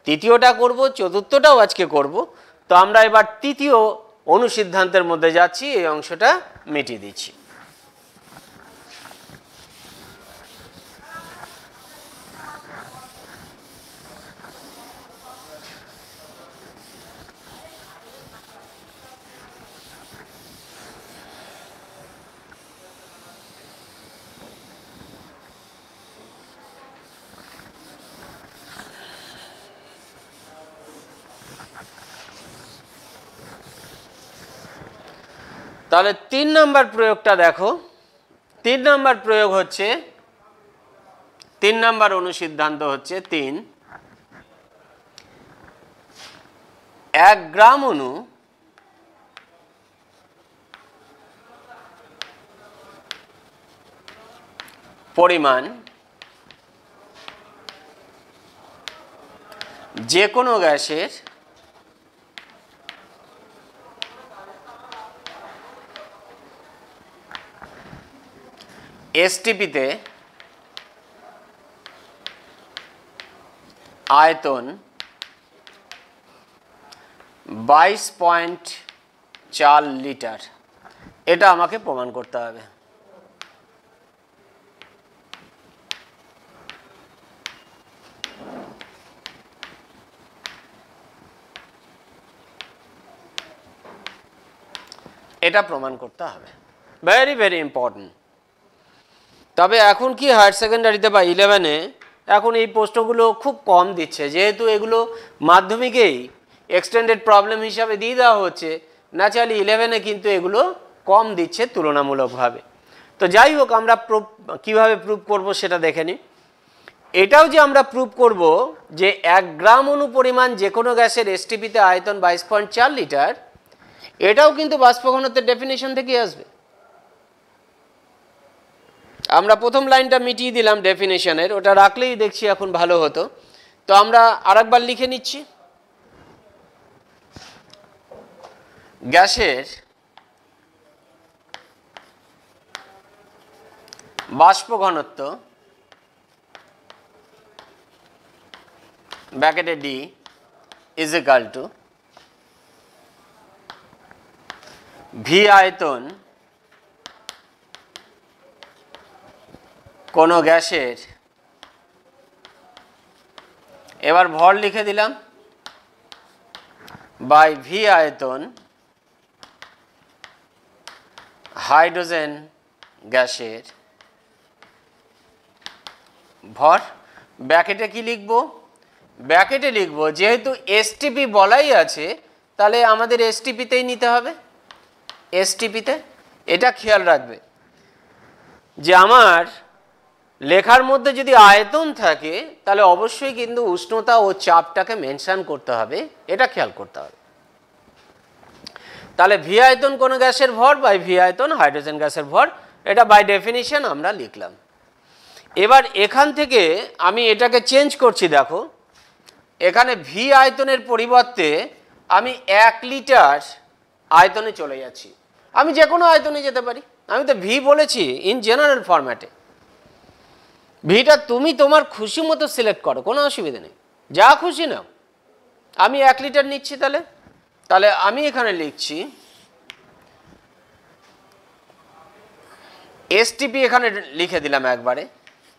B: তৃতীয়টা করব, চতুর্থটাও আজকে করব। তো আমরা এবার তৃতীয় অনুসিদ্ধান্তের মধ্যে যাচ্ছি, এই অংশটা মিটিয়ে দিচ্ছি। তাহলে 3 নম্বর প্রয়োগটা দেখো। 3 নম্বর প্রয়োগ হচ্ছে, 3 নম্বর অনুসিদ্ধান্ত হচ্ছে 3, 1 গ্রাম অণু পরিমাণ যে কোনো গ্যাসের এসটিপিতে আয়তন 22.4 লিটার, এটা আমাকে প্রমাণ করতে হবে। এটা প্রমাণ করতে হবে, ভেরি ভেরি ইম্পর্টেন্ট। তবে এখন কি হায়ার সেকেন্ডারিতে বা 11-এ এখন এই প্রশ্নগুলো খুব কম দিচ্ছে, যেহেতু এগুলো মাধ্যমিকেই এক্সটেন্ডেড প্রবলেম হিসাবে দিয়ে দেওয়া হচ্ছে। ন্যাচারালি 11-এ কিন্তু এগুলো কম দিচ্ছে তুলনামূলকভাবে। তো যাই হোক, আমরা কীভাবে প্রুভ করব সেটা দেখে নিই। এটাও যে আমরা প্রুভ করব যে 1 গ্রাম অণু পরিমাণ যে কোনো গ্যাসের এসটিপিতে আয়তন 22.4 লিটার, এটাও কিন্তু বাষ্প ঘনত্বের ডেফিনেশন থেকে আসবে। আমরা প্রথম লাইনটা মিটিয়ে দিলাম ডেফিনেশনের, ওটা রাখলেই দেখছি এখন ভালো হতো। তো আমরা আরেকবার লিখে নিচ্ছি, গ্যাসের বাষ্প ঘনত্ব ব্র্যাকেটে D is equal to V আয়তন কোনো গ্যাসের, এবার ভর লিখে দিলাম, বাই ভি আয়তন হাইড্রোজেন গ্যাসের ভর। ব্র্যাকেটে কি লিখব? ব্র্যাকেটে লিখব, যেহেতু এসটিপি বলাই আছে তাহলে আমাদের এসটিপিতেই নিতে হবে। এসটিপিতে এটা খেয়াল রাখবে যে আমার লেখার মধ্যে যদি আয়তন থাকে তাহলে অবশ্যই কিন্তু উষ্ণতা ও চাপটাকে মেনশন করতে হবে, এটা খেয়াল করতে হবে। তাহলে ভি আয়তন কোনো গ্যাসের ভর বাই ভি আয়তন হাইড্রোজেন গ্যাসের ভর, এটা বাই ডেফিনিশন আমরা লিখলাম। এবার এখান থেকে আমি এটাকে চেঞ্জ করছি, দেখো এখানে ভি আয়তনের পরিবর্তে আমি 1 লিটার আয়তনে চলে যাচ্ছি। আমি যে কোনো আয়তনে যেতে পারি, আমি তো ভি বলেছি ইন জেনারেল ফরম্যাটে। ভিটা তুমি তোমার খুশি মতো সিলেক্ট করো, কোনো অসুবিধা নেই, যা খুশি নাও। আমি 1 লিটার নিচ্ছি, তাহলে আমি এখানে লিখছি এসটিপি, এখানে লিখে দিলাম একবারে,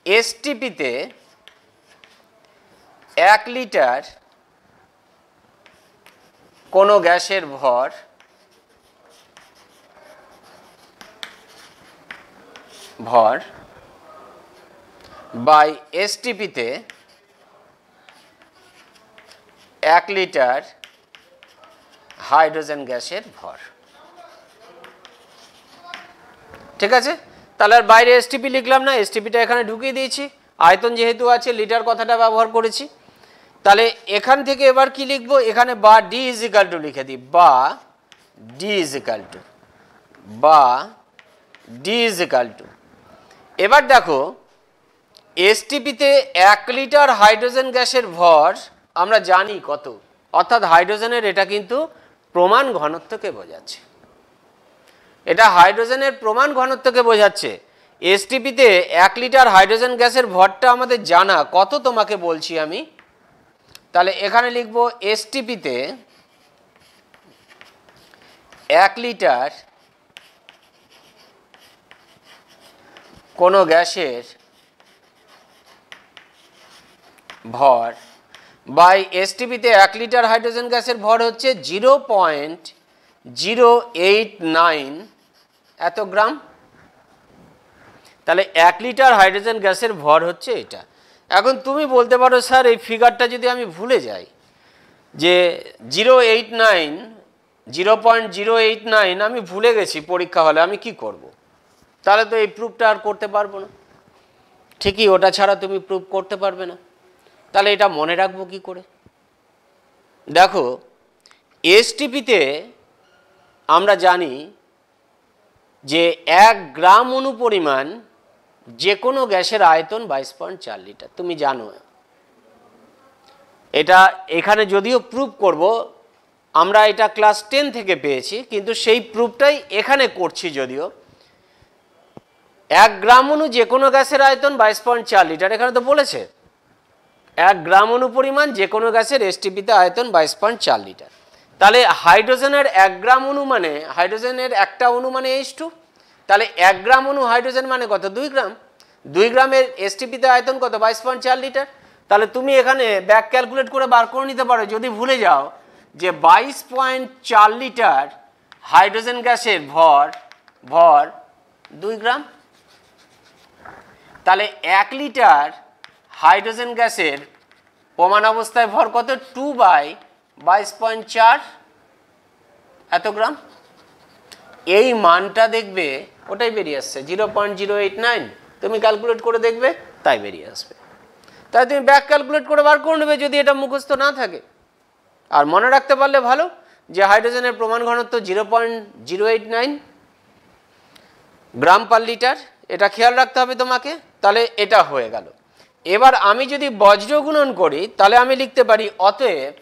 B: এসটিপিতে 1 লিটার কোনো গ্যাসের ভর বাই এসটিপিতে 1 লিটার হাইড্রোজেন গ্যাসের ভর। ঠিক আছে, তাহলে আর বাইরে এসটিপি লিখলাম না, এসটিপিটা এখানে ঢুকিয়ে দিয়েছি। আয়তন যেহেতু আছে লিটার কথাটা ব্যবহার করেছি। তাহলে এখান থেকে এবার কি লিখব, এখানে বা ডি ইজ ইকাল টু লিখে দিই, বা ডি ইজ ইকাল টু, বা ডি ইজ ইকাল টু। এবার দেখো এসটিপিতে 1 লিটার হাইড্রোজেন গ্যাসের ভর আমরা জানি কত, অর্থাৎ হাইড্রোজেনের এটা কিন্তু প্রমাণ ঘনত্বকে বোঝাচ্ছে, এটা হাইড্রোজেনের প্রমাণ ঘনত্বকে বোঝাচ্ছে। এসটিপিতে 1 লিটার হাইড্রোজেন গ্যাসের ভরটা আমাদের জানা, কত তোমাকে বলছি আমি। তাহলে এখানে লিখব এসটিপিতে 1 লিটার কোনো গ্যাসের ভর বাই এসটিপিতে 1 লিটার হাইড্রোজেন গ্যাসের ভর হচ্ছে 0.089 এত গ্রাম। তাহলে 1 লিটার হাইড্রোজেন গ্যাসের ভর হচ্ছে এটা। এখন তুমি বলতে পারো স্যার এই ফিগারটা যদি আমি ভুলে যাই যে 0.089 আমি ভুলে গেছি পরীক্ষা হলে, আমি কি করব? তাহলে তো এই প্রুফটা আর করতে পারবো না। ঠিকই, ওটা ছাড়া তুমি প্রুফ করতে পারবে না। তাহলে এটা মনে রাখবো কি করে? দেখো এসটিপিতে আমরা জানি যে 1 গ্রাম অণু পরিমাণ যে কোনো গ্যাসের আয়তন 22.4 লিটার, তুমি জানো। এটা এখানে যদিও প্রুফ করব, আমরা এটা ক্লাস 10 থেকে পেয়েছি, কিন্তু সেই প্রুফটাই এখানে করছি। যদিও 1 গ্রাম অণু যে কোনো গ্যাসের আয়তন 22.4 লিটার, এখানে তো বলেছে 1 গ্রাম অণু পরিমাণ যে কোনো গ্যাসের এসটিপিতে আয়তন 22.4 লিটার। তাহলে হাইড্রোজেনের 1 গ্রাম অণু মানে, হাইড্রোজেনের একটা অণু মানে H2, তাহলে 1 গ্রাম অণু হাইড্রোজেন মানে কত? 2 গ্রাম। 2 গ্রামের এসটিপিতে আয়তন কত? 22.4 লিটার। তাহলে তুমি এখানে ব্যাক ক্যালকুলেট করে বার করে নিতে পারো, যদি ভুলে যাও যে 22.4 লিটার হাইড্রোজেন গ্যাসের ভর 2 গ্রাম। তাহলে 1 লিটার হাইড্রোজেন গ্যাসের প্রমাণ অবস্থায় ভর কত? 2/22.4 এত গ্রাম। এই মানটা দেখবে ওটাই বেরিয়ে আসছে 0.089। তুমি ক্যালকুলেট করে দেখবে, তাই বেরিয়ে আসবে। তাই তুমি ব্যাক ক্যালকুলেট করে বার করে নেবে যদি এটা মুখস্থ না থাকে। আর মনে রাখতে পারলে ভালো যে হাইড্রোজেনের প্রমাণ ঘনত্ব 0.089 গ্রাম পার লিটার, এটা খেয়াল রাখতে হবে তোমাকে। তাহলে এটা হয়ে গেল। এবার আমি যদি বজ্র গুণন করি তাহলে আমি লিখতে পারি অতএব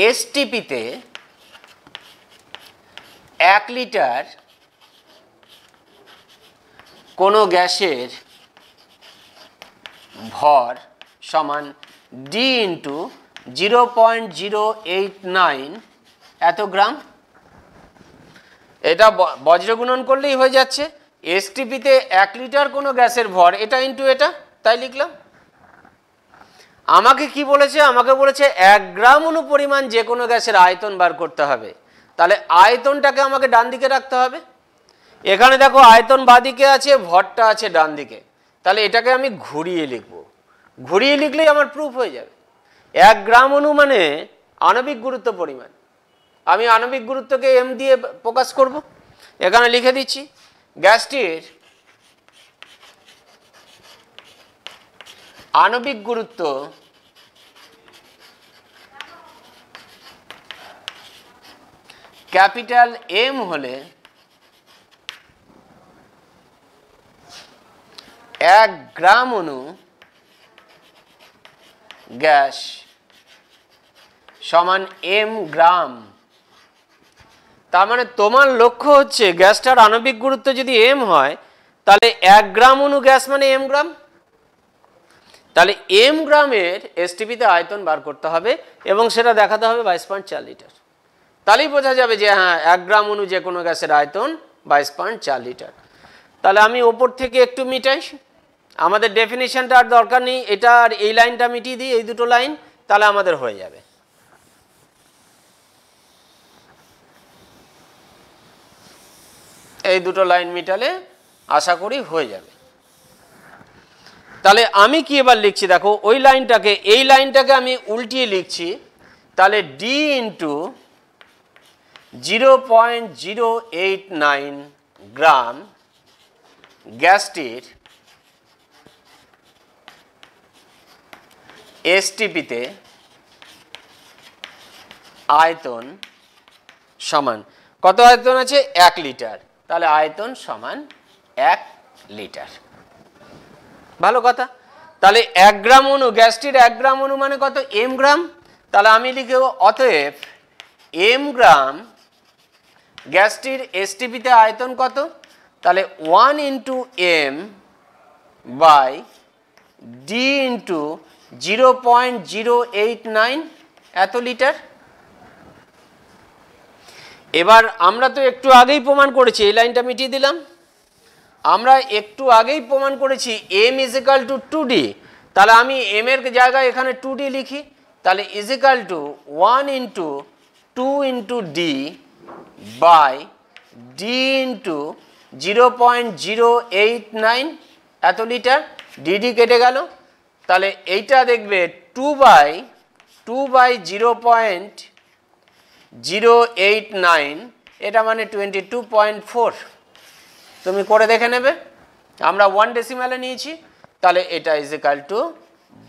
B: এসটিপিতে 1 লিটার কোনো গ্যাসের ভর সমান ডি ইন্টু 0.089 এত গ্রাম। এটা বজ্র গুণন করলেই হয়ে যাচ্ছে। এসটিপিতে 1 লিটার কোনো গ্যাসের ভর, এটা ইন্টু এটা, তাই লিখলাম। আমাকে কি বলেছে? আমাকে বলেছে 1 গ্রাম অণু পরিমাণ যে কোনো গ্যাসের আয়তন বার করতে হবে। তাহলে আয়তনটাকে আমাকে ডান দিকে রাখতে হবে। এখানে দেখো আয়তন বাঁদিকে আছে, ভরটা আছে ডান দিকে। তাহলে এটাকে আমি ঘুরিয়ে লিখব। ঘুরিয়ে লিখলেই আমার প্রুফ হয়ে যাবে। 1 গ্রাম অণু মানে আণবিক গুরুত্ব পরিমাণ। আমি আণবিক গুরুত্বকে এম দিয়ে প্রকাশ করব। এখানে লিখে দিচ্ছি গ্যাসটির আণবিক গুরুত্ব ক্যাপিটাল এম হলে 1 গ্রাম অণু গ্যাস সমান এম গ্রাম। তার মানে তোমার লক্ষ্য হচ্ছে গ্যাসটার আণবিক গুরুত্ব যদি এম হয় তাহলে 1 গ্রাম অণু গ্যাস মানে এম গ্রাম। তাহলে এম গ্রামের এসটিপিতে আয়তন বার করতে হবে এবং সেটা দেখাতে হবে 22.4 লিটার। তাহলেই বোঝা যাবে যে হ্যাঁ 1 গ্রাম অণু যে কোনো গ্যাসের আয়তন 22.4 লিটার। তাহলে আমি ওপর থেকে একটু মিটাই, আমাদের ডেফিনিশনটা আর দরকার নেই, এটা আর এই লাইনটা মিটিয়ে দিই, এই দুটো লাইন, তাহলে আমাদের হয়ে যাবে। এই দুটো লাইন মিটালে আশা করি হয়ে যাবে। তাহলে আমি কি এবার লিখছি দেখো, ওই লাইনটাকে এই লাইনটাকে আমি উল্টিয়ে লিখছি। তাহলে ডি ইন্টু 0.089 গ্রাম গ্যাসটির এসটিপিতে আয়তন সমান কত? আয়তন আছে 1 লিটার। তাহলে আয়তন সমান 1 লিটার। ভালো কথা। তাহলে 1 গ্রাম অণু, গ্যাসটির 1 গ্রাম অণু মানে কত? M gram. তাহলে আমি লিখব অতএব এম গ্রাম গ্যাসটির এসটিপিতে আয়তন কত? তাহলে 1 into M by D into 0.089 এত লিটার। এবার আমরা তো একটু আগেই প্রমাণ করেছি, এই লাইনটা মিটিয়ে দিলাম, আমরা একটু আগেই প্রমাণ করেছি m is equal to 2d, তাহলে আমি m এর জায়গায় এখানে 2d লিখি, তাহলে is equal to 1 into 2 into D by D into 0.089 এত লিটার, ডিডি কেটে গেল, তাহলে এইটা দেখবে 2 বাই 0.089, এটা মানে 22.4, তুমি করে দেখে নেবে, আমরা 1 ডেসিমালে নিয়েছি, তাহলে এটা ইজ ইকাল টু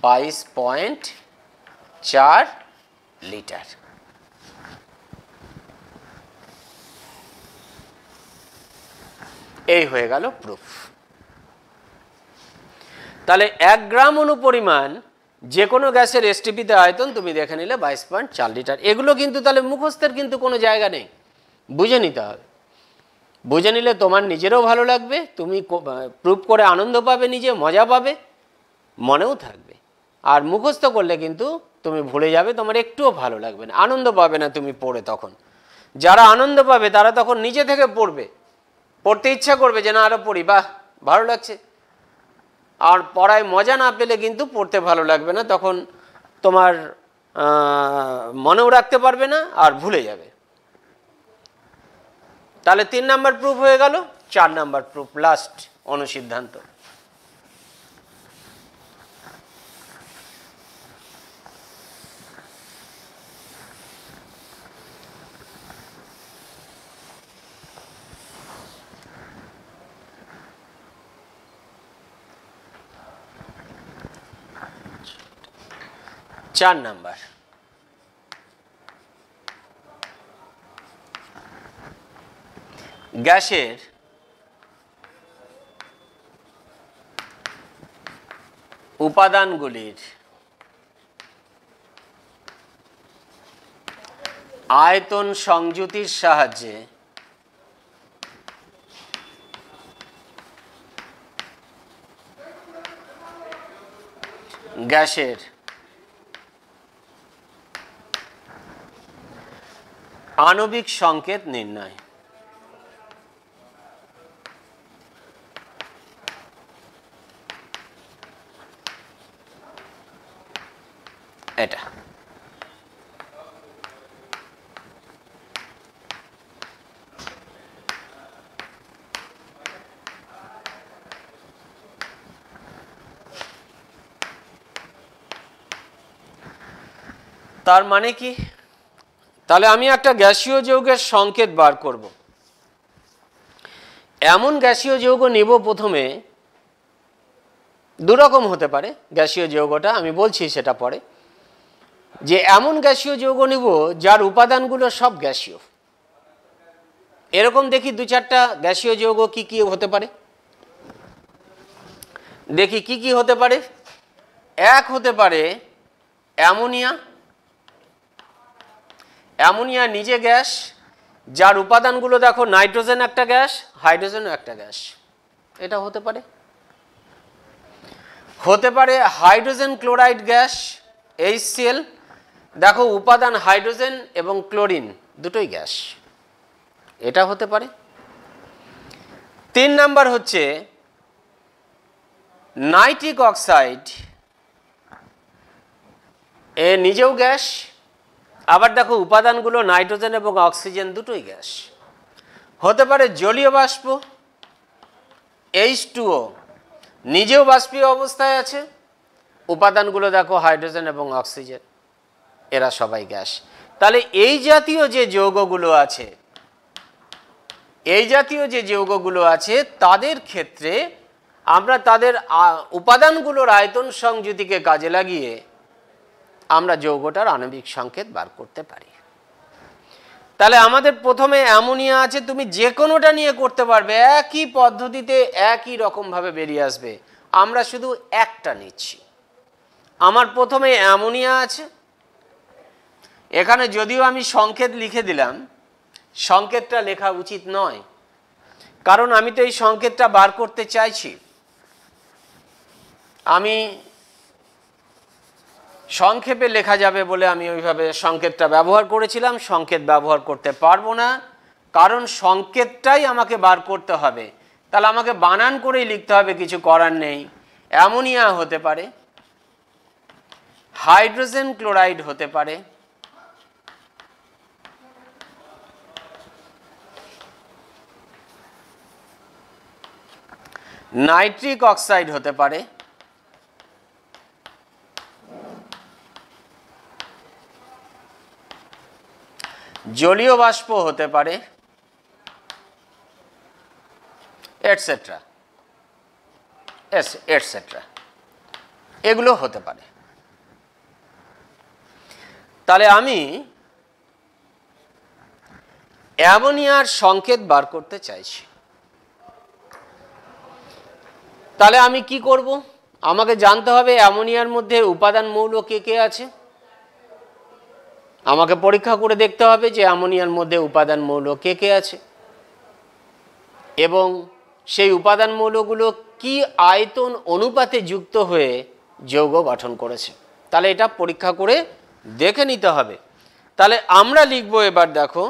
B: 22.4 লিটার। এই হয়ে গেল প্রুফ। তাহলে 1 গ্রাম অনুপরিমাণ যে কোনো গ্যাসের এসটিপিতে আয়তন তুমি দেখে নিলে 22.4 লিটার। এগুলো কিন্তু তাহলে মুখস্থের কিন্তু কোনো জায়গা নেই, বুঝে নিতে হবে। বুঝে নিলে তোমার নিজেরও ভালো লাগবে, তুমি প্রুফ করে আনন্দ পাবে, নিজে মজা পাবে, মনেও থাকবে। আর মুখস্থ করলে কিন্তু তুমি ভুলে যাবে, তোমার একটুও ভালো লাগবে না, আনন্দ পাবে না তুমি পড়ে। তখন যারা আনন্দ পাবে তারা তখন নিজে থেকে পড়বে, পড়তে ইচ্ছা করবে যে না আরও পড়ি, বাহ ভালো লাগছে। আর পড়ায় মজা না পেলে কিন্তু পড়তে ভালো লাগবে না, তখন তোমার মনেও রাখতে পারবে না আর ভুলে যাবে। তাহলে 3 নাম্বার প্রুফ হয়ে গেল। 4 নাম্বার প্রুফ, লাস্ট অনুসিদ্ধান্ত। চার নাম্বার, গ্যাসের উপাদানগুলির আয়তন সংযুতির সাহায্যে গ্যাসের আণবিক সংকেত নির্ণয়। এটা তার মানে কি? তাহলে আমি একটা গ্যাসীয় যৌগের সংকেত বার করব। এমন গ্যাসীয় যৌগ নিব, প্রথমে দুরকম হতে পারে গ্যাসীয় যৌগটা, আমি বলছি সেটা পরে, যে এমন গ্যাসীয় যৌগ নিব যার উপাদানগুলো সব গ্যাসীয়। এরকম দেখি 2-4টা গ্যাসীয় যৌগ কি কি হতে পারে, দেখি কি কি হতে পারে। এক হতে পারে অ্যামোনিয়া। অ্যামোনিয়া নিজে গ্যাস, যার উপাদানগুলো দেখো নাইট্রোজেন একটা গ্যাস, হাইড্রোজেনও একটা গ্যাস, এটা হতে পারে। হতে পারে হাইড্রোজেন ক্লোরাইড গ্যাস, HCl, দেখো উপাদান হাইড্রোজেন এবং ক্লোরিন দুটোই গ্যাস, এটা হতে পারে। 3 নাম্বার হচ্ছে নাইট্রিক অক্সাইড, এ নিজেও গ্যাস, আবার দেখো উপাদানগুলো নাইট্রোজেন এবং অক্সিজেন দুটোই গ্যাস। হতে পারে জলীয় বাষ্প, H2O, নিজেও বাষ্পীয় অবস্থায় আছে, উপাদানগুলো দেখো হাইড্রোজেন এবং অক্সিজেন, এরা সবাই গ্যাস। তাহলে এই জাতীয় যে যৌগগুলো আছে, এই জাতীয় যে যৌগগুলো আছে তাদের ক্ষেত্রে আমরা তাদের উপাদানগুলোর আয়তন সংযুতিকে কাজে লাগিয়ে আমরা যৌগটার আণবিক সংকেত বার করতে পারি। তাহলে আমাদের প্রথমে অ্যামোনিয়া আছে, তুমি যে কোনোটা নিয়ে করতে পারবে, একই পদ্ধতিতে একই রকমভাবে বেরিয়ে আসবে। আমরা শুধু একটা নিচ্ছি। আমার প্রথমে অ্যামোনিয়া আছে, এখানে যদিও আমি সংকেত লিখে দিলাম, সংকেতটা লেখা উচিত নয়, কারণ আমি তো এই সংকেতটা বার করতে চাইছি। আমি সংক্ষেপে লেখা যাবে বলে আমি ওইভাবে সংকেতটা ব্যবহার করেছিলাম। সংকেত ব্যবহার করতে পারবো না, কারণ সংকেতটাই আমাকে বার করতে হবে। তাহলে আমাকে বানান করেই লিখতে হবে, কিছু করার নেই। অ্যামোনিয়া হতে পারে, হাইড্রোজেন ক্লোরাইড হতে পারে, নাইট্রিক অক্সাইড হতে পারে, জলীয় বাষ্প হতে পারে, এটসেট্রা এটসেট্রা, এগুলো হতে পারে। তাহলে আমি অ্যামোনিয়ার সংকেত বার করতে চাইছি। তাহলে আমি কি করব? আমাকে জানতে হবে অ্যামোনিয়ার মধ্যে উপাদান মৌল কে কে আছে। আমাকে পরীক্ষা করে দেখতে হবে যে অ্যামোনিয়ার মধ্যে উপাদান মৌল কে কে আছে এবং সেই উপাদান মৌলগুলো কি আয়তন অনুপাতে যুক্ত হয়ে যৌগ গঠন করেছে। তাহলে এটা পরীক্ষা করে দেখে নিতে হবে। তাহলে আমরা লিখব, এবার দেখো,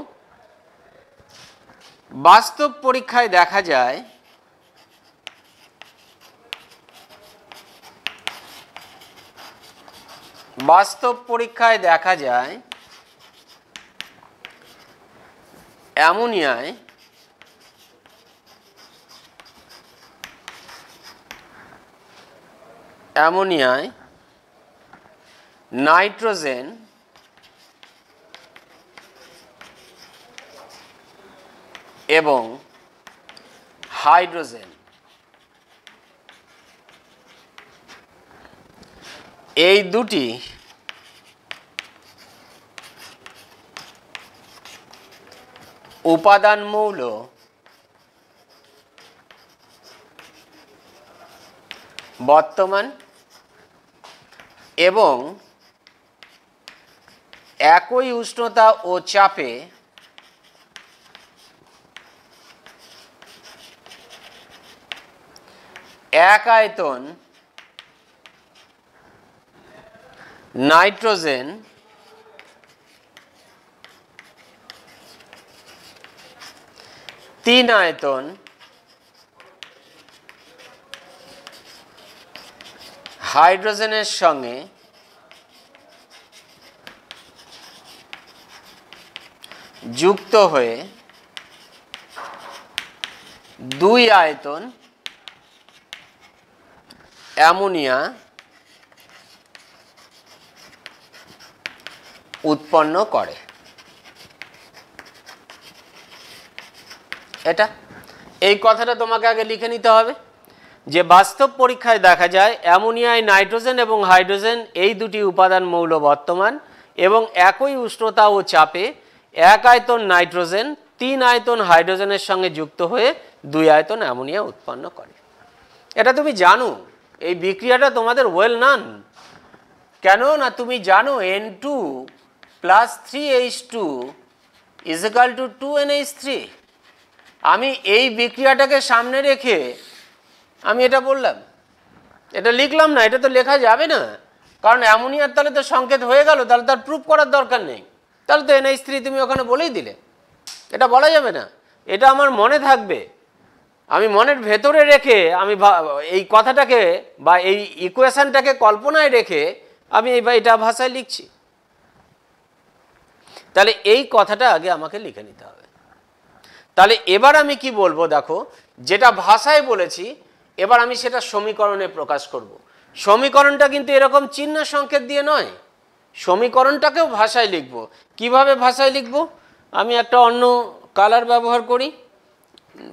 B: বাস্তব পরীক্ষায় দেখা যায় অ্যামোনিয়ায় নাইট্রোজেন এবং হাইড্রোজেন এই দুটি উপাদান মৌল বর্তমান এবং একই উষ্ণতা ও চাপে এক আয়তন নাইট্রোজেন তিন আয়তন হাইড্রোজেনের সঙ্গে যুক্ত হয়ে দুই আয়তন অ্যামোনিয়া উৎপন্ন করে। এটা এই কথাটা তোমাকে আগে লিখে নিতে হবে যে বাস্তব পরীক্ষায় দেখা যায় অ্যামোনিয়ায় নাইট্রোজেন এবং হাইড্রোজেন এই দুটি উপাদান মৌল বর্তমান এবং একই উষ্ণতা ও চাপে এক আয়তন নাইট্রোজেন তিন আয়তন হাইড্রোজেনের সঙ্গে যুক্ত হয়ে দুই আয়তন অ্যামোনিয়া উৎপন্ন করে। এটা তুমি জানো, এই বিক্রিয়াটা তোমাদের ওয়েল নান। কেন না তুমি জানো N2 + 3H2 = 2NH3। আমি এই বিক্রিয়াটাকে সামনে রেখে আমি এটা বললাম, এটা লিখলাম না, এটা তো লেখা যাবে না, কারণ অ্যামোনিয়ার তাহলে তো সংকেত হয়ে গেল, তাহলে তার প্রুফ করার দরকার নেই, তাহলে তো NH3 তুমি ওখানে বলেই দিলে। এটা বলা যাবে না, এটা আমার মনে থাকবে, আমি মনের ভেতরে রেখে আমি এই কথাটাকে বা এই ইকুয়েশনটাকে কল্পনায় রেখে আমি এটা ভাষায় লিখছি। তাহলে এই কথাটা আগে আমাকে লিখে নিতে হবে। তাহলে এবার আমি কি বলবো, দেখো, যেটা ভাষায় বলেছি এবার আমি সেটা সমীকরণে প্রকাশ করব। সমীকরণটা কিন্তু এরকম চিহ্ন সংকেত দিয়ে নয়, সমীকরণটাকেও ভাষায় লিখব। কিভাবে ভাষায় লিখব? আমি একটা অন্য কালার ব্যবহার করি,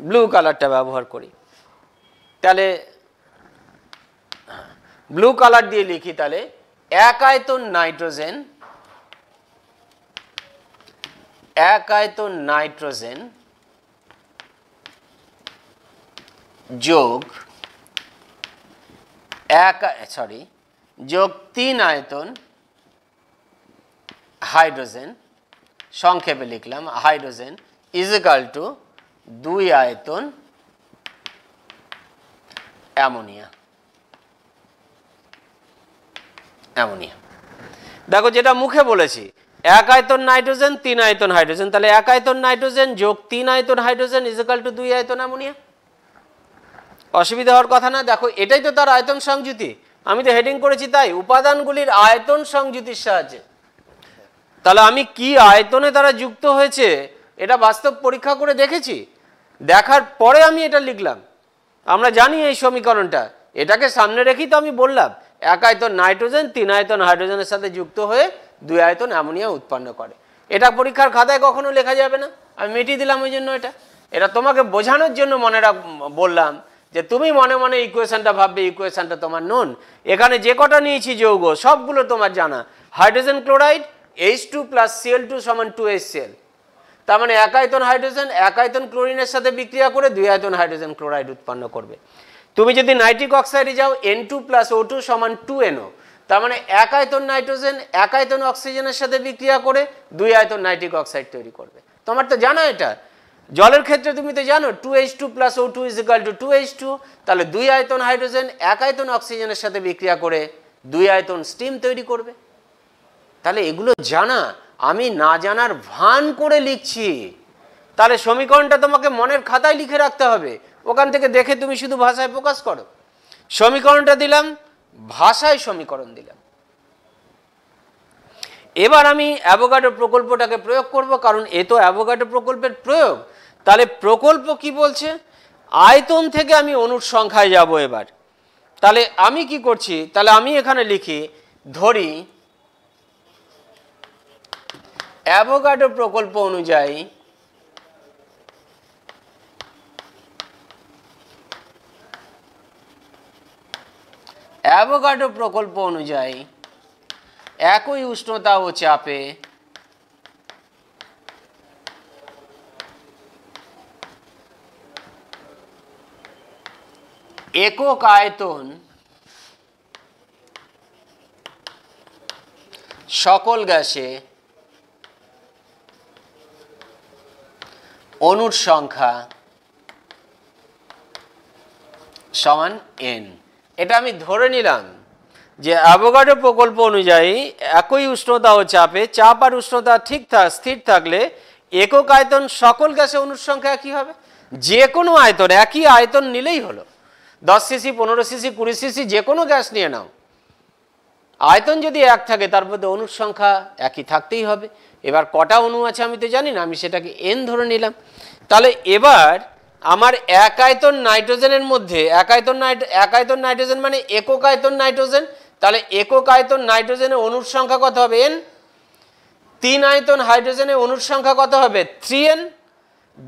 B: ব্লু কালারটা ব্যবহার করি। তাহলে ব্লু কালার দিয়ে লিখি, তাহলে এক আয়তন নাইট্রোজেন যোগ যোগ তিন আয়তন হাইড্রোজেন, সংক্ষেপে লিখলাম হাইড্রোজেন, = দুই আয়তন অ্যামোনিয়া। অ্যামোনিয়া দেখো যেটা মুখে বলেছি, 1 আয়তন নাইট্রোজেন 3 আয়তন হাইড্রোজেন, তাহলে 1 আয়তন নাইট্রোজেন যোগ 3 আয়তন হাইড্রোজেন ইকুয়াল টু 2 আয়তন অ্যামোনিয়া। অসুবিধা হওয়ার কথা না। দেখো এটাই তো তার আয়তন সংযুতি, আমি তো হেডিং করেছি তাই, উপাদানগুলির আয়তন সংযুতির সাহায্যে। তাহলে আমি কি আয়তনে তারা যুক্ত হয়েছে এটা বাস্তব পরীক্ষা করে দেখেছি, দেখার পরে আমি এটা লিখলাম। আমরা জানি এই সমীকরণটা, এটাকে সামনে রেখেই তো আমি বললাম 1 আয়তন নাইট্রোজেন 3 আয়তন হাইড্রোজেনের সাথে যুক্ত হয়ে 2 আয়তন অ্যামোনিয়া উৎপন্ন করে। এটা পরীক্ষার খাতায় কখনো লেখা যাবে না, আমি মিটিয়ে দিলাম ওই জন্য। এটা তোমাকে বোঝানোর জন্য বললাম যে তুমি মনে মনে ইকুয়েশনটা ভাববে, ইকুয়েশনটা তোমার নন। এখানে যে কটা নিয়েছি যৌগ সবগুলো তোমার জানা। Hydrogen chloride H2 + Cl2 = 2HCl, তার মানে 1 আয়তন হাইড্রোজেন 1 আয়তন ক্লোরিনের সাথে বিক্রিয়া করে 2 আয়তন হাইড্রোজেন ক্লোরাইড উৎপন্ন করবে। তুমি যদি নাইট্রিক অক্সাইডে যাও N2 + O2 = 2NO, তার মানে 1 আয়তন নাইট্রোজেন 1 আয়তন অক্সিজেনের সাথে বিক্রিয়া করে 2 আয়তন নাইট্রিক অক্সাইড তৈরি করবে। তোমার তো জানা এটা। জলের ক্ষেত্রে তুমি তো জানো 2H2 + O2 = 2H2, তাহলে 2 আয়তন হাইড্রোজেন 1 আয়তন অক্সিজেনের সাথে বিক্রিয়া করে 2 আয়তন স্টিম তৈরি করবে। তাহলে এগুলো জানা, আমি না জানার ভান করে লিখছি। তাহলে সমীকরণটা তোমাকে মনের খাতায় লিখে রাখতে হবে, ওখান থেকে দেখে তুমি শুধু ভাষায় প্রকাশ করো। সমীকরণটা দিলাম, ভাষায় সমীকরণ দিলাম। এবার আমি অ্যাভোগাড্রো প্রকল্পটাকে প্রয়োগ করব, কারণ এ তো অ্যাভোগাড্রো প্রকল্পের প্রয়োগ। তাহলে প্রকল্প কি বলছে, আয়তন থেকে আমি অণুর সংখ্যায় যাব এবার। তাহলে আমি কি করছি, তাহলে আমি এখানে লিখি, ধরি অ্যাভোগাড্রো প্রকল্প অনুযায়ী একই উষ্ণতা ও চাপে একক আয়তন সকল গ্যাসে অণুর সংখ্যা সমান n। এটা আমি ধরে নিলাম যে অ্যাভোগাড্রো প্রকল্প অনুযায়ী একই উষ্ণতা ও চাপে, চাপ আর উষ্ণতা স্থির থাকলে একক আয়তন সকল গ্যাসে অণুর সংখ্যা একই হবে। যে কোনো আয়তন, একই আয়তন নিলেই হলো। 10 সিসি 15 সিসি 20 সিসি যে কোনো গ্যাস নিয়ে নাও, আয়তন যদি এক থাকে তার মধ্যে অণুর সংখ্যা একই থাকতেই হবে। এবার কটা অণু আছে আমি তো জানি না, আমি সেটাকে n ধরে নিলাম। তাহলে এবার আমার 1 আয়তন নাইট্রোজেনের মধ্যে, 1 আয়তন নাইট্রোজেন মানে একক আয়তন নাইট্রোজেন, তাহলে একক আয়তন নাইট্রোজেনের অণুর সংখ্যা কত হবে, n। 3 আয়তন হাইড্রোজেনের অণুর সংখ্যা কত হবে, 3n।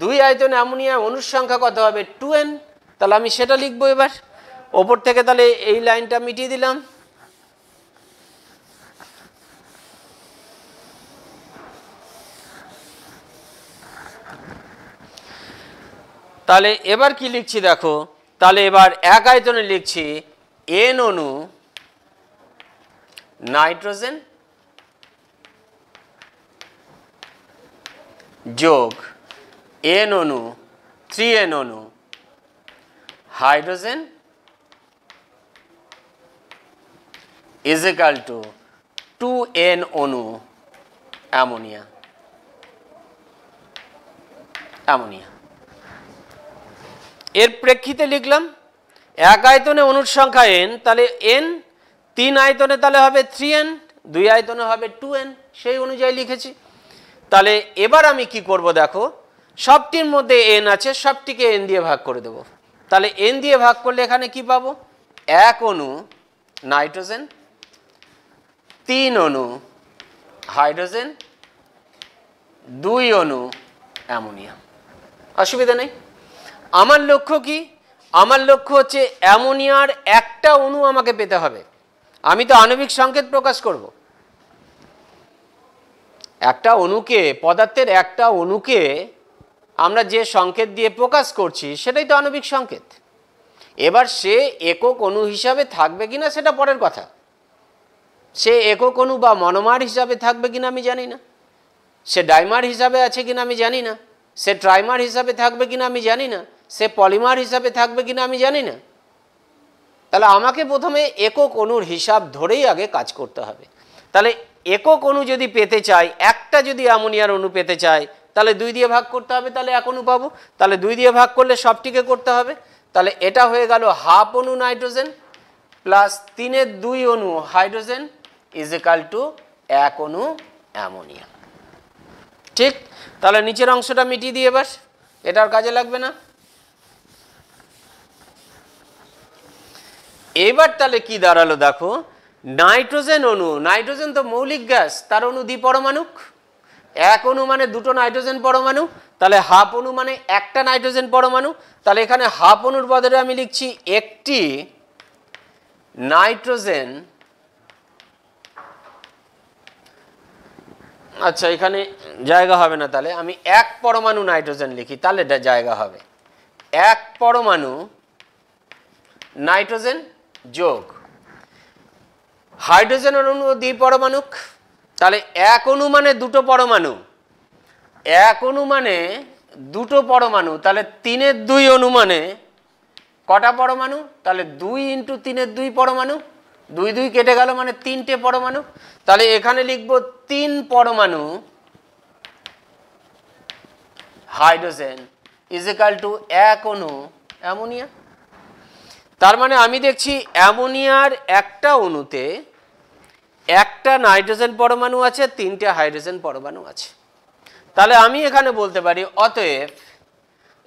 B: 2 আয়তন অ্যামোনিয়া অণুর সংখ্যা কত হবে, 2n। তাহলে আমি সেটা লিখবো এবার ওপর থেকে। তাহলে এই লাইনটা মিটিয়ে দিলাম। তাহলে এবার কি লিখছি দেখো, তাহলে এবার 1 আয়তনে লিখছি n অণু নাইট্রোজেন যোগ n অণু 3n অণু হাইড্রোজেন ইকুয়াল টু 2n অণু অ্যামোনিয়া। এর প্রেক্ষিতে লিখলাম 1 আয়তনে অণুর সংখ্যা n, তাহলে n। 3 আয়তনে তাহলে হবে 3n, 2 আয়তনে হবে 2n, সেই অনুযায়ী লিখেছি। তাহলে এবার আমি কি করব দেখো, সবটির মধ্যে n আছে, সবটিকে n দিয়ে ভাগ করে দেব। তাহলে n দিয়ে ভাগ করলে এখানে কি পাবো, 1 অণু নাইট্রোজেন, 3 অণু হাইড্রোজেন, 2 অণু অ্যামোনিয়া। অসুবিধা নেই। আমার লক্ষ্য কি, আমার লক্ষ্য হচ্ছে অ্যামোনিয়ার একটা অণু আমাকে পেতে হবে। আমি তো আণবিক সংকেত প্রকাশ করব। একটা অণুকে, পদার্থের একটা অণুকে আমরা যে সংকেত দিয়ে প্রকাশ করছি সেটাই তো আণবিক সংকেত। এবার সে একক অণু হিসাবে থাকবে কিনা সেটা পরের কথা। সে একক অণু বা মনোমার হিসাবে থাকবে কিনা আমি জানি না, সে ডাইমার হিসাবে আছে কিনা আমি জানি না, সে ট্রাইমার হিসাবে থাকবে কিনা আমি জানি না, সে পলিমার হিসাবে থাকবে কিনা আমি জানি না। তাহলে আমাকে প্রথমে একক অণুর হিসাব ধরেই আগে কাজ করতে হবে। তাহলে একক অণু যদি পেতে চাই, একটা যদি অ্যামোনিয়ার অণু পেতে চাই, তাহলে 2 দিয়ে ভাগ করতে হবে, তাহলে 1 অণু পাবো। তাহলে 2 দিয়ে ভাগ করলে সবটিকে করতে হবে। তাহলে এটা হয়ে গেল হাফ অণু নাইট্রোজেন প্লাস 3 2 অণু হাইড্রোজেন ইজ ইকাল টু 1 অণু অ্যামোনিয়া। ঠিক, তাহলে নিচের অংশটা মিটিয়ে দিয়ে এবার এটার কাজে লাগবে না। এবার তাহলে কি দাঁড়ালো দেখো, নাইট্রোজেন অণু, নাইট্রোজেন তো মৌলিক গ্যাস, তার অণু দ্বিপরমাণুক। 1 অণু মানে 2টো নাইট্রোজেন পরমাণু, তাহলে হাফ অণু মানে একটা নাইট্রোজেন পরমাণু। তাহলে এখানে হাফ অণুর বদলে আমি লিখছি একটি নাইট্রোজেন, আচ্ছা এখানে জায়গা হবে না, তাহলে আমি 1 পরমাণু নাইট্রোজেন লিখি, তাহলে এটা জায়গা হবে। 1 পরমাণু নাইট্রোজেন যোগ হাইড্রোজেন অণু দ্বিপরমাণুক, তাহলে 1 অণু মানে 2টো পরমাণু, 1 অণু মানে 2টো পরমাণু, তাহলে 3 2 অণু মানে কটা পরমাণু, তাহলে 2 × 3 2 পরমাণু, 2 2 কেটে গেল মানে 3টে পরমাণু। তাহলে এখানে লিখব 3 পরমাণু হাইড্রোজেন ইজ ইকাল টু 1 অণু অ্যামোনিয়া। তার মানে আমি দেখছি অ্যামোনিয়ার একটা অণুতে একটা নাইট্রোজেন পরমাণু আছে, 3টে হাইড্রোজেন পরমাণু আছে। তাহলে আমি এখানে বলতে পারি অতএব,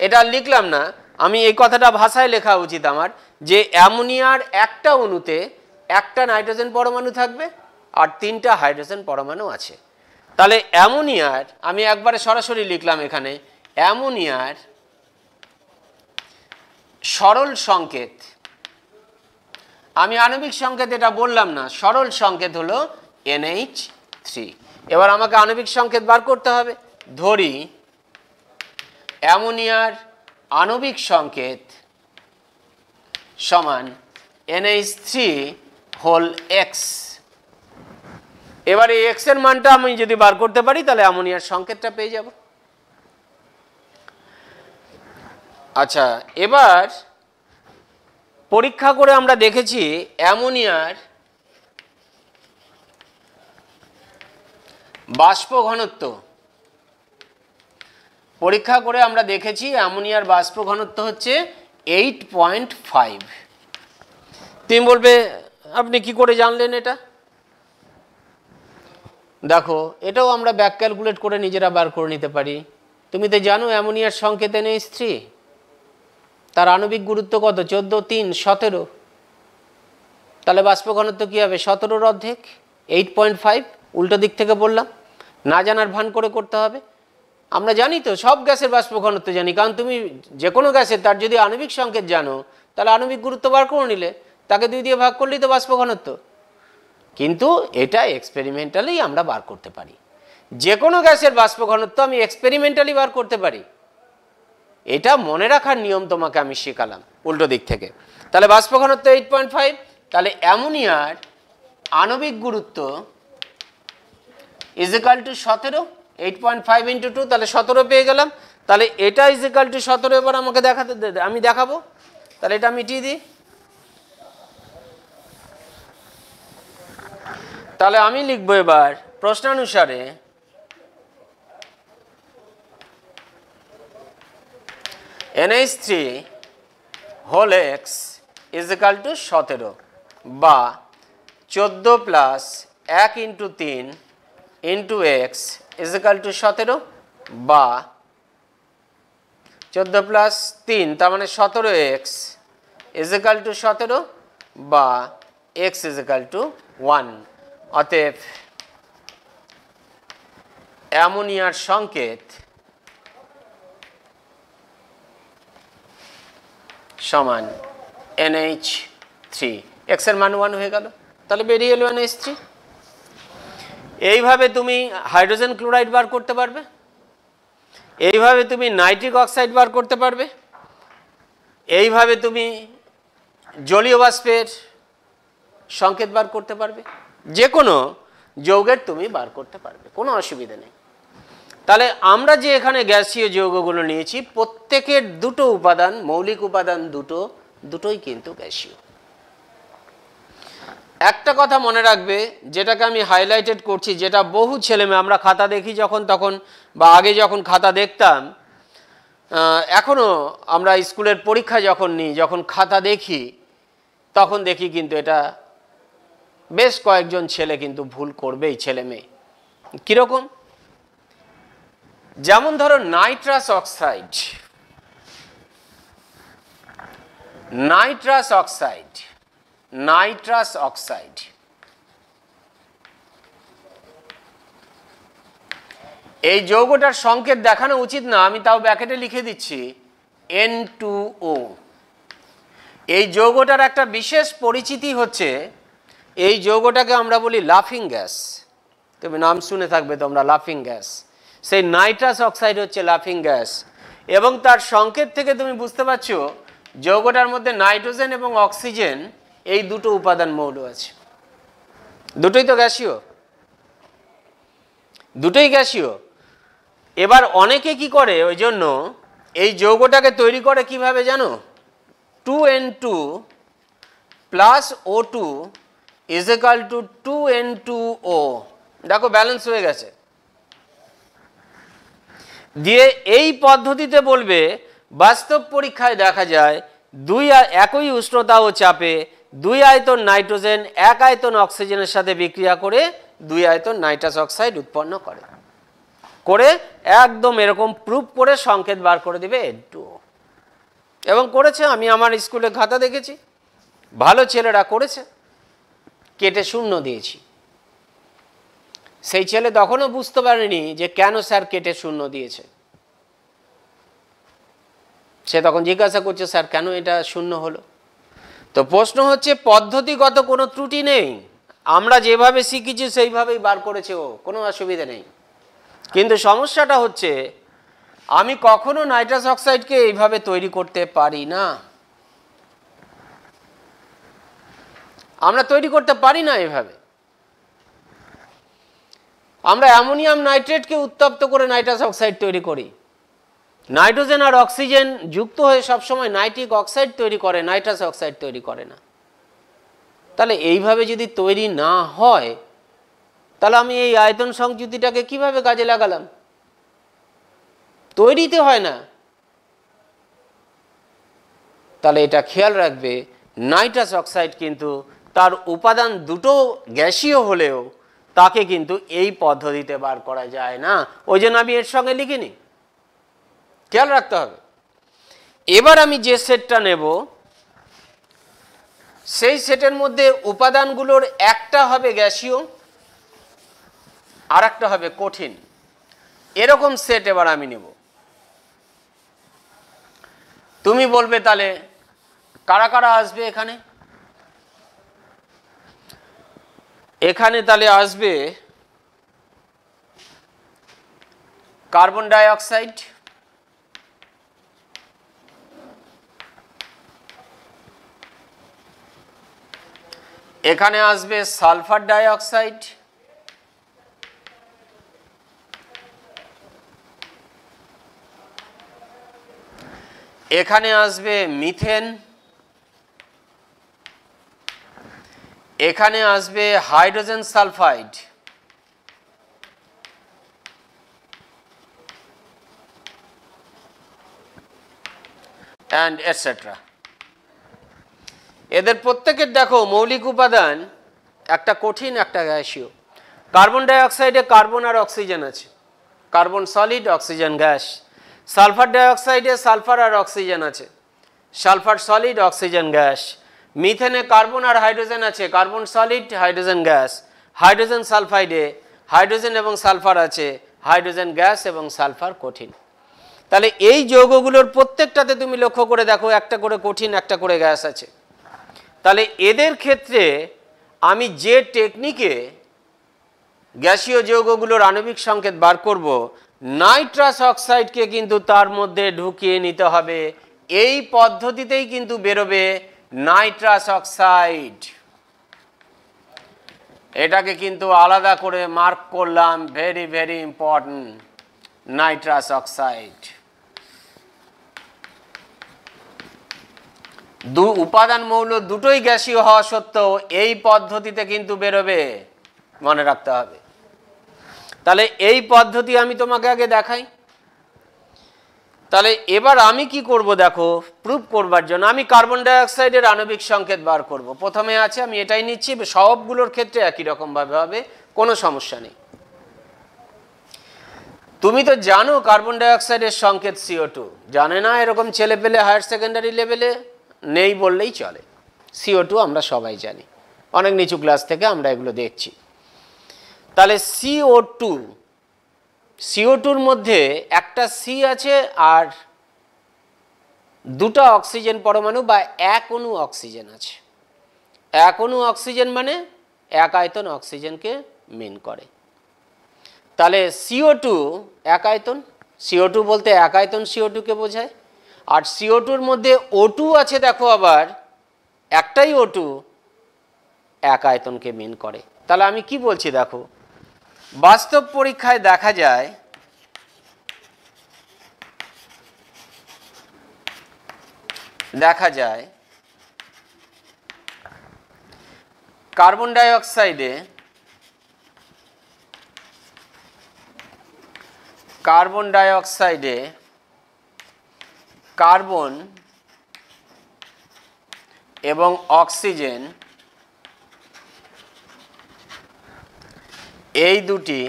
B: এটা লিখলাম না, আমি এই কথাটা ভাষায় লেখা উচিত আমার, যে অ্যামোনিয়ার একটা অণুতে একটা নাইট্রোজেন পরমাণু থাকবে আর 3টা হাইড্রোজেন পরমাণু আছে। তাহলে অ্যামোনিয়ার আমি একবারে সরাসরি লিখলাম এখানে, অ্যামোনিয়ার সরল সংকেত, আমি আণবিক সংকেত এটা বললাম না, সরল সংকেত হলো NH3। এবার আমাকে আণবিক সংকেত বার করতে হবে। ধরি অ্যামোনিয়ার আণবিক সংকেত সমান NH3 হোল X। এবার এই X এর মানটা আমি যদি বার করতে পারি, তাহলে অ্যামোনিয়ার সংকেতটা পেয়ে যাব। আচ্ছা, এবার পরীক্ষা করে আমরা দেখেছি অ্যামোনিয়ার বাষ্প ঘনত্ব, পরীক্ষা করে আমরা দেখেছি অ্যামোনিয়ার বাষ্প ঘনত্ব হচ্ছে 8.5। তুমি বলবে আপনি কি করে জানলেন এটা? দেখো, এটাও আমরা ব্যাক ক্যালকুলেট করে নিজেরা বার করে নিতে পারি। তুমি তো জানো অ্যামোনিয়ার সংকেত NH3, তার আণবিক গুরুত্ব কত? 14 3 17। তাহলে বাষ্প ঘনত্ব কী হবে? 17-র অর্ধেক, 8.5। উল্টো দিক থেকে বললাম, না জানার ভান করে করতে হবে। আমরা জানি তো সব গ্যাসের বাষ্প ঘনত্ব জানি, কারণ তুমি যে কোনো গ্যাসের তার যদি আণবিক সংকেত জানো, তাহলে আণবিক গুরুত্ব বার করে নিলে, তাকে 2 দিয়ে ভাগ করলেই তো বাষ্প ঘনত্ব। কিন্তু এটা এক্সপেরিমেন্টালি আমরা বার করতে পারি, যে কোনো গ্যাসের বাষ্প ঘনত্ব আমি এক্সপেরিমেন্টালি বার করতে পারি। এটা মনে রাখার নিয়ম তোমাকে আমি শেখালাম উল্টো দিক থেকে। তাহলে বাষ্প ঘনত্ব 8.5, তাহলে অ্যামোনিয়ার আণবিক গুরুত্ব ইজ ইকাল টু 17, 8.5 × 2, তাহলে 17 পেয়ে গেলাম। তাহলে এটা ইজ ইকাল টু 17, এবার আমাকে দেখাতে, আমি দেখাবো। তাহলে এটা মিটিয়ে দিই। তাহলে আমি লিখবো এবার প্রশ্নানুসারে NH3 whole X is equal to 17, বা 14 plus 1 × 3 into X is equal to 17, বা 14 প্লাস 3 তার মানে 17X ইজ ইকাল টু 17, বা X ইজ ইকাল টু 1। অতএব অ্যামোনিয়ার সংকেত সমান NH3, X এর মান 1 হয়ে গেল, তাহলে বেরিয়ে এলো NH3। এইভাবে তুমি হাইড্রোজেন ক্লোরাইড বার করতে পারবে, এইভাবে তুমি নাইট্রিক অক্সাইড বার করতে পারবে, এইভাবে তুমি জলীয় বাষ্পের সংকেত বার করতে পারবে, যে কোনো যৌগের তুমি বার করতে পারবে, কোনো অসুবিধা নেই। তাহলে আমরা যে এখানে গ্যাসীয় যৌগগুলো নিয়েছি, প্রত্যেকের দুটো উপাদান, মৌলিক উপাদান দুটোই কিন্তু গ্যাসীয়। একটা কথা মনে রাখবে, যেটাকে আমি হাইলাইটেড করছি, যেটা বহু ছেলেমেয়ে আমরা খাতা দেখি যখন তখন, বা আগে যখন খাতা দেখতাম, এখনও আমরা স্কুলের পরীক্ষা যখন নিই, যখন খাতা দেখি তখন দেখি কিন্তু এটা বেশ কয়েকজন ছেলে কিন্তু ভুল করবেই, ছেলে মেয়ে। কীরকম? যেমন ধরো nitrous oxide, nitrous oxide, nitrous oxide, এই যৌগটার সংকেত দেখানো উচিত না, আমি তাও ব্র্যাকেটে লিখে দিচ্ছি N2O। এই যৌগটার একটা বিশেষ পরিচিতি হচ্ছে, এই যৌগটাকে আমরা বলি লাফিং গ্যাস। তুমি নাম শুনে থাকবে তোমরা, লাফিং গ্যাস। সেই নাইট্রাস অক্সাইড হচ্ছে লাফিং গ্যাস, এবং তার সংকেত থেকে তুমি বুঝতে পারছো যৌগটার মধ্যে নাইট্রোজেন এবং অক্সিজেন এই দুটো উপাদান মৌল আছে। দুটোই তো গ্যাসীয়, দুটোই গ্যাসীয়। এবার অনেকে কি করে, ওই জন্য এই যৌগটাকে তৈরি করে কিভাবে জানো? 2N2 plus O2 is equal to 2N2O। দেখো ব্যালেন্স হয়ে গেছে। দিয়ে এই পদ্ধতিতে বলবে, বাস্তব পরীক্ষায় দেখা যায় একই উষ্ণতা ও চাপে 2 আয়তন নাইট্রোজেন 1 আয়তন অক্সিজেনের সাথে বিক্রিয়া করে 2 আয়তন নাইট্রাস অক্সাইড উৎপন্ন করে, একদম এরকম প্রুফ করে সংকেত বার করে দিবে N2O। এবং করেছে, আমি আমার স্কুলে খাতা দেখেছি, ভালো ছেলেরা করেছে, কেটে শূন্য দিয়েছি। সেই ছেলে তখনও বুঝতে পারেনি যে কেন স্যার কেটে শূন্য দিয়েছে। সে তখন জিজ্ঞাসা করছে, স্যার কেন এটা শূন্য হলো? তো প্রশ্ন হচ্ছে, পদ্ধতিগত কোনো ত্রুটি নেই, আমরা যেভাবে শিখেছি সেইভাবেই বার করেছে ও, কোনো অসুবিধা নেই। কিন্তু সমস্যাটা হচ্ছে, আমি কখনো নাইট্রাস অক্সাইডকে এইভাবে তৈরি করতে পারি না, আমরা তৈরি করতে পারি না এভাবে। আমরা অ্যামোনিয়াম নাইট্রেটকে উত্তপ্ত করে নাইট্রাস অক্সাইড তৈরি করি। নাইট্রোজেন আর অক্সিজেন যুক্ত হয়ে সবসময় নাইট্রিক অক্সাইড তৈরি করে, নাইট্রাস অক্সাইড তৈরি করে না। তাহলে এইভাবে যদি তৈরি না হয়, তাহলে আমি এই আয়তন সংযুতিটাকে কিভাবে কাজে লাগালাম? তৈরিতে হয় না। তাহলে এটা খেয়াল রাখবে, নাইট্রাস অক্সাইড কিন্তু তার উপাদান দুটো গ্যাসীয় হলেও তাকে কিন্তু এই পদ্ধতিতে বার করা যায় না, ওই জন্য আমি এর সঙ্গে লিখিনি, খেয়াল রাখতে হবে। এবার আমি যে সেটটা নেব, সেই সেটের মধ্যে উপাদানগুলোর একটা হবে গ্যাসীয় আর একটা হবে কঠিন, এরকম সেট এবার আমি নেব। তুমি বলবে তাহলে কারা কারা আসবে এখানে? এখানে তাহলে আসবে কার্বন ডাই অক্সাইড, এখানে আসবে সালফার ডাই অক্সাইড, এখানে আসবে মিথেন, এখানে আসবে হাইড্রোজেন সালফাইড, অ্যান্ড এটসেট্রা। এদের প্রত্যেকের দেখো মৌলিক উপাদান একটা কঠিন একটা গ্যাসীয়। কার্বন ডাই অক্সাইডে কার্বন আর অক্সিজেন আছে, carbon solid oxygen gas. Sulphur ডাই অক্সাইডে সালফার আর অক্সিজেন আছে, সালফার সলিড অক্সিজেন গ্যাস। মিথেনে কার্বন আর হাইড্রোজেন আছে, carbon solid hydrogen gas. Hydrogen সালফাইডে হাইড্রোজেন এবং সালফার আছে, হাইড্রোজেন গ্যাস এবং সালফার কঠিন। তাহলে এই যৌগগুলোর প্রত্যেকটাতে তুমি লক্ষ্য করে দেখো একটা করে কঠিন একটা করে গ্যাস আছে। তাহলে এদের ক্ষেত্রে আমি যে টেকনিকে গ্যাসীয় যৌগগুলোর আণবিক সংকেত বার করব, নাইট্রাস অক্সাইডকে কিন্তু তার মধ্যে ঢুকিয়ে নিতে হবে। এই পদ্ধতিতেই কিন্তু বেরোবে নাইট্রাস অক্সাইড। এটাকে কিন্তু আলাদা করে মার্ক করলাম, very very important, nitrous oxide. উপাদান মৌল দুটোই গ্যাসীয় হওয়া সত্ত্বেও এই পদ্ধতিতে কিন্তু বেরোবে, মনে রাখতে হবে। তাহলে এই পদ্ধতি আমি তোমাকে আগে দেখাই। তাহলে এবার আমি কি করব দেখো, প্রুফ করবার জন্য আমি কার্বন ডাই অক্সাইডের আণবিক সংকেত বার করব। প্রথমে আছে, আমি এটাই নিচ্ছি, সবগুলোর ক্ষেত্রে একই রকম ভাবে হবে, কোনো সমস্যা নেই। তুমি তো জানো কার্বন ডাই অক্সাইডের সংকেত CO2, জানে না এরকম ছেলে পেলে হায়ার সেকেন্ডারি লেভেলে নেই বললেই চলে। CO2 আমরা সবাই জানি, অনেক নিচু ক্লাস থেকে আমরা এগুলো দেখছি। তাহলে CO2-র মধ্যে একটা C আছে আর দুটো অক্সিজেন পরমাণু বা এক অণু অক্সিজেন আছে। এক অণু অক্সিজেন মানে এক আয়তন অক্সিজেনকে মিন করে। তাহলে CO2 এক আয়তন, CO2 বলতে এক আয়তন CO2 কে বোঝায়। আর CO2-র মধ্যে O2 আছে, দেখো আবার একটাই O2 এক আয়তনকে মিন করে। তাহলে আমি কি বলছি দেখো, বাস্তব পরীক্ষায় দেখা যায় কার্বন ডাই অক্সাইডে কার্বন এবং অক্সিজেন এই দুটি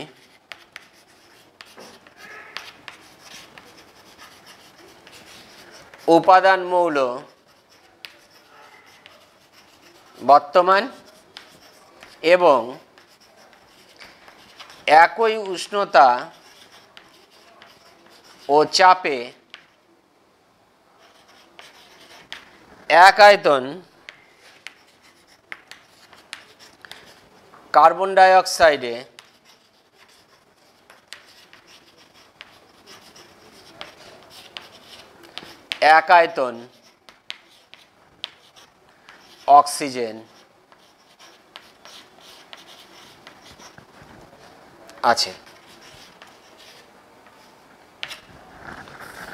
B: উপাদান মৌল বর্তমান এবং একই উষ্ণতা ও চাপে এক আয়তন কার্বন ডাই অক্সাইডে এক আয়তন অক্সিজেন আছে।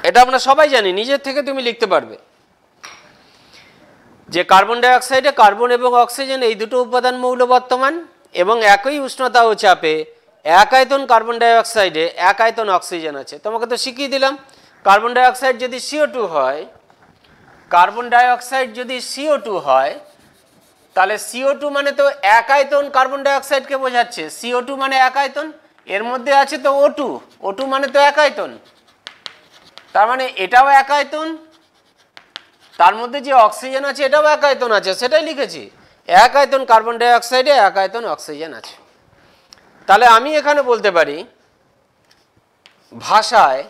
B: এটা আমরা সবাই জানি, নিজের থেকে তুমি লিখতে পারবে যে কার্বন ডাই অক্সাইডে কার্বন এবং অক্সিজেন এই দুটো উপাদান মৌল বর্তমান এবং একই উষ্ণতা ও চাপে এক আয়তন কার্বন ডাই অক্সাইডে এক আয়তন অক্সিজেন আছে। তোমাকে তো শিখিয়ে দিলাম, কার্বন ডাই অক্সাইড যদি CO2 হয়, তাহলে CO2 মানে তো এক আয়তন কার্বন ডাই অক্সাইডকে বোঝাচ্ছে। CO2 মানে এক আয়তন, এর মধ্যে আছে তো O2 মানে তো এক আয়তন, তার মানে এটাও এক আয়তন, তার মধ্যে যে অক্সিজেন আছে এটাও এক আয়তন আছে, সেটাই লিখেছি। এক আয়তন কার্বন ডাই অক্সাইডে এক আয়তন অক্সিজেন আছে। তাহলে আমি এখানে বলতে পারি ভাষায়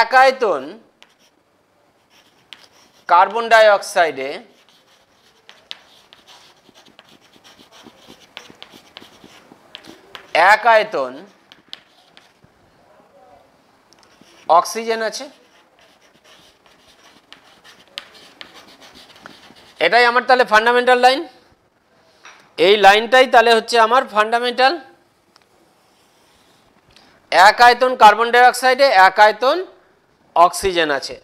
B: এক আয়তন কার্বন ডাই অক্সাইডে এক আয়তন অক্সিজেন আছে। এটাই আমার তাহলে ফান্ডামেন্টাল লাইন, এই লাইনটাই তাহলে হচ্ছে আমার ফান্ডামেন্টাল। এক আয়তন কার্বন ডাই অক্সাইডে এক আয়তন অক্সিজেন আছে।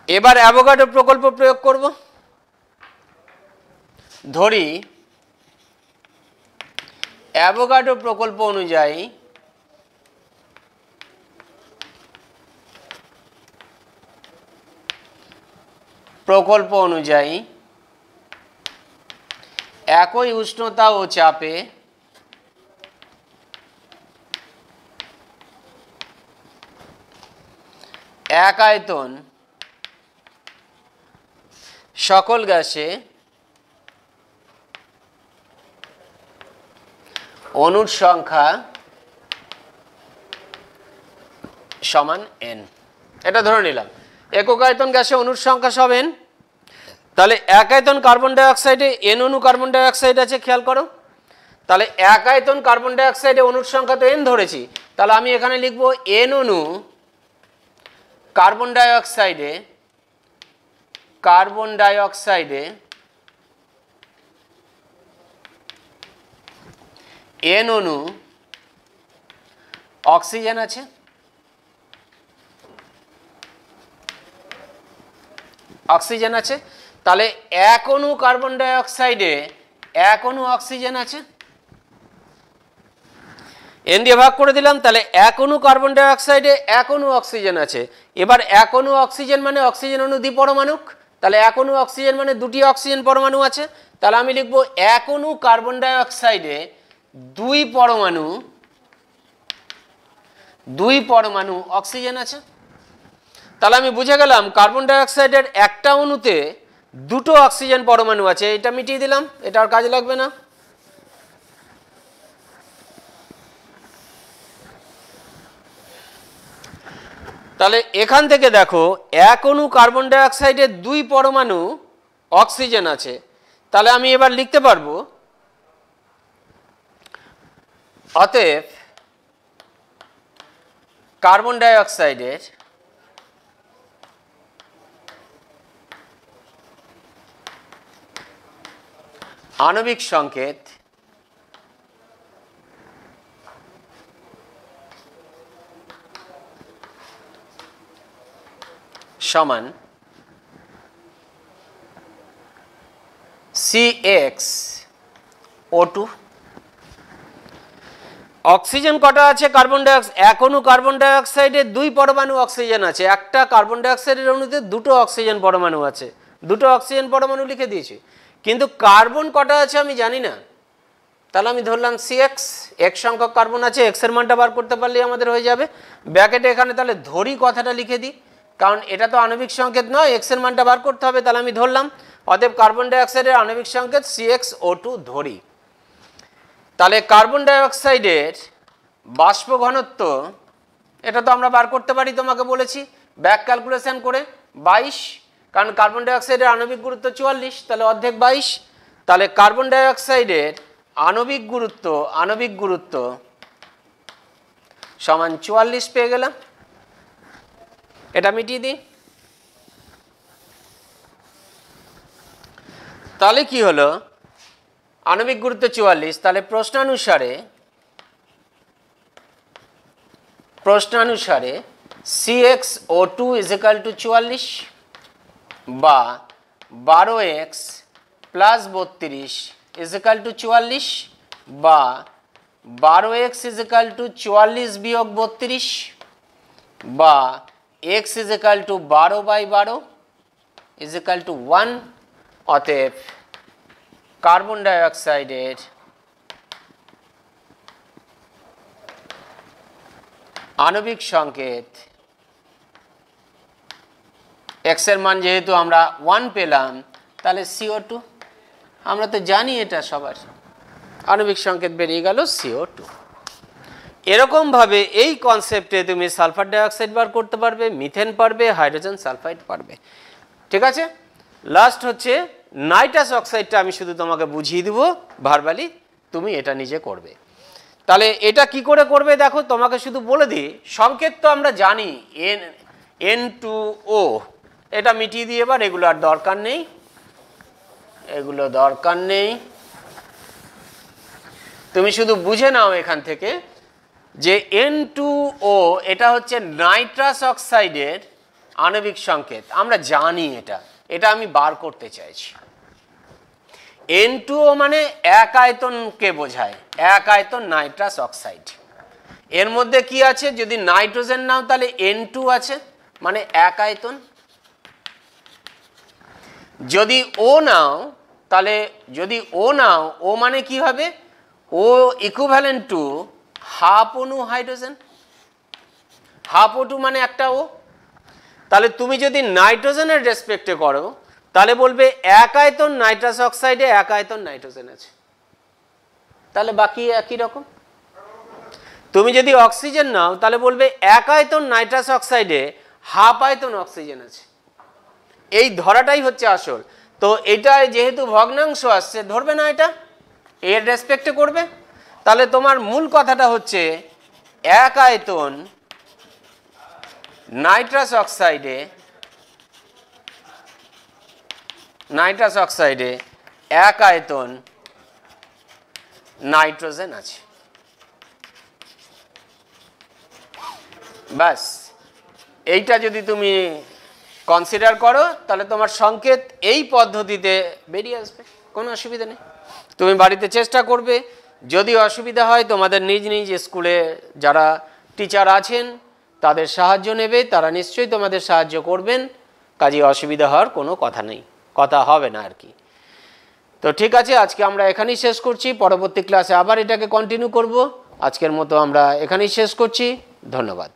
B: এবার অ্যাভোগাড্রো প্রকল্প প্রয়োগ করব। ধরি অ্যাভোগাড্রো প্রকল্প অনুযায়ী একই উষ্ণতা ও চাপে এক আয়তন সকল গ্যাসে অণুর সংখ্যা সমান n। এটা ধরে নিলাম একক আয়তন গ্যাসে অণুর সংখ্যা সব n। তাহলে এক আয়তন কার্বন ডাই অক্সাইডে n অণু কার্বন ডাই অক্সাইড আছে, খেয়াল করো। তাহলে এক আয়তন কার্বন ডাই অক্সাইডে অণুর সংখ্যা তো n ধরেছি, তাহলে আমি এখানে লিখব n অণু কার্বন ডাই অক্সাইডে n অণু অক্সিজেন আছে। অক্সিজেন আছে, তাহলে এক অণু কার্বন ডাই অক্সাইডে এক অণু অক্সিজেন আছে, এন দিয়ে ভাগ করে দিলাম, তাহলে এক অণু কার্বন ডাই অক্সাইডে এক অণু অক্সিজেন আছে। এবার এক অণু অক্সিজেন মানে অক্সিজেন অণু দ্বিপরমাণুক, তাহলে এক অণু অক্সিজেন মানে দুটি অক্সিজেন পরমাণু আছে, তাহলে আমি লিখব এক অণু কার্বন ডাই অক্সাইডে দুই পরমাণু অক্সিজেন আছে। তাহলে আমি বুঝে গেলাম কার্বন ডাই অক্সাইডের একটা অণুতে দুটো অক্সিজেন পরমাণু আছে, এটা মিটিয়ে দিলাম, এটা আর কাজে লাগবে না। তাহলে এখান থেকে দেখো এক অণু কার্বন ডাই অক্সাইডের দুই পরমাণু অক্সিজেন আছে, তাহলে আমি এবার লিখতে পারবো অতএব কার্বন ডাই অক্সাইডের আণবিক সংকেত সমান CxO2। অক্সিজেন কটা আছে কার্বন ডাই অক্সাইড, এক অণু কার্বন ডাই অক্সাইডে দুই পরমাণু অক্সিজেন আছে, একটা কার্বন ডাই অক্সাইডের অণুতে দুটো অক্সিজেন পরমাণু আছে, দুটো অক্সিজেন পরমাণু লিখে দিয়েছি, কিন্তু কার্বন কটা আছে আমি জানি না, তাহলে আমি ধরলাম CX, এক সংখ্যক কার্বন আছে, এক্স এর মানটা বার করতে পারলেই আমাদের হয়ে যাবে। ব্র্যাকেটে এখানে তাহলে ধরি কথাটা লিখে দিই, কারণ এটা তো আণবিক সংকেত নয়, এক্স এর মানটা বার করতে হবে, তাহলে আমি ধরলাম অতএব কার্বন ডাই অক্সাইডের আণবিক সংকেত CxO2 ধরি। তাহলে কার্বন ডাই অক্সাইডের বাষ্প ঘনত্ব এটা তো আমরা বার করতে পারি, তোমাকে বলেছি ব্যাক ক্যালকুলেশন করে 22, কারণ কার্বন ডাই অক্সাইডের আণবিক গুরুত্ব 44, তাহলে অর্ধেক 22, তাহলে কার্বন ডাই অক্সাইডের আণবিক গুরুত্ব সমান 44 পেয়ে গেলাম, এটা মিটিয়ে দিই। তাহলে কি হলো, আণবিক গুরুত্ব 44, তাহলে প্রশ্নানুসারে CxO2 = 44 বা 12x + 32 = 44 বা 12x = 44 - 32 বা x = 12/12 = 1। অতএব কার্বন ডাই অক্সাইডের আণবিক সংকেত x এর মান যেহেতু আমরা 1 পেলাম, তাহলে CO2, আমরা তো জানি এটা সবার, আণবিক সংকেত বেরিয়ে গেল CO2। এরকম ভাবে এই কনসেপ্টে তুমি সালফার ডাই অক্সাইড বার করতে পারবে, মিথেন পারবে, হাইড্রোজেন সালফাইড পারবে, ঠিক আছে। লাস্ট হচ্ছে নাইট্রাস অক্সাইডটা আমি শুধু তোমাকে বুঝিয়ে দেব ভার্বালি, তুমি এটা নিজে করবে। তাহলে এটা কি করে করবে দেখো, তোমাকে শুধু বলে দিই, সংকেত তো আমরা জানি N2O, এটা মিটিয়ে দিয়ে এবার এগুলো আর দরকার নেই, এগুলো দরকার নেই, তুমি শুধু বুঝে নাও এখান থেকে যে N2O এটা হচ্ছে নাইট্রাস অক্সাইডের আণবিক সংকেত, আমরা জানি এটা, এটা আমি বার করতে চাইছি। N2O মানে এক আয়তনকে বোঝায়, এক আয়তন নাইট্রাস অক্সাইড। এর মধ্যে কি আছে, যদি নাইট্রোজেন নাও তাহলে N2 আছে, মানে এক আয়তন। যদি O নাও তাহলে, যদি O নাও, O মানে কি হবে, O ইকুইভ্যালেন্ট টু হাফ অণু হাইড্রোজেন, হাফ O2 মানে একটা O। তাহলে তুমি যদি নাইট্রোজেনের রেসপেক্টে করো তাহলে বলবে এক আয়তন নাইট্রাস অক্সাইডে এক আয়তন নাইট্রোজেন আছে, তাহলে বাকি একই রকম। তুমি যদি অক্সিজেন নাও তাহলে বলবে এক আয়তন নাইট্রাস অক্সাইডে হাফ আয়তন অক্সিজেন আছে, এই ধরাটাই হচ্ছে আসল। তো এটা যেহেতু ভগ্নাংশ আসছে ধরবে না, এটা এর রেসপেক্টে করবে। তাহলে তোমার মূল কথাটা হচ্ছে এক আয়তন নাইট্রাস অক্সাইডে এক আয়তন নাইট্রোজেন আছে, ব্যাস। এইটা যদি তুমি কনসিডার করো, তাহলে তোমার সংকেত এই পদ্ধতিতে বেরিয়ে আসবে, কোনো অসুবিধা নেই। তুমি বাড়িতে চেষ্টা করবে, যদি অসুবিধা হয় তোমাদের নিজ নিজ স্কুলে যারা টিচার আছেন তাদের সাহায্য নেবে, তারা নিশ্চয়ই তোমাদের সাহায্য করবেন, কাজে অসুবিধা হওয়ার কোনো কথা হবে না আর কি। তো ঠিক আছে, আজকে আমরা এখানেই শেষ করছি, পরবর্তী ক্লাসে আবার এটাকে কন্টিনিউ করব। আজকের মতো আমরা এখানেই শেষ করছি, ধন্যবাদ।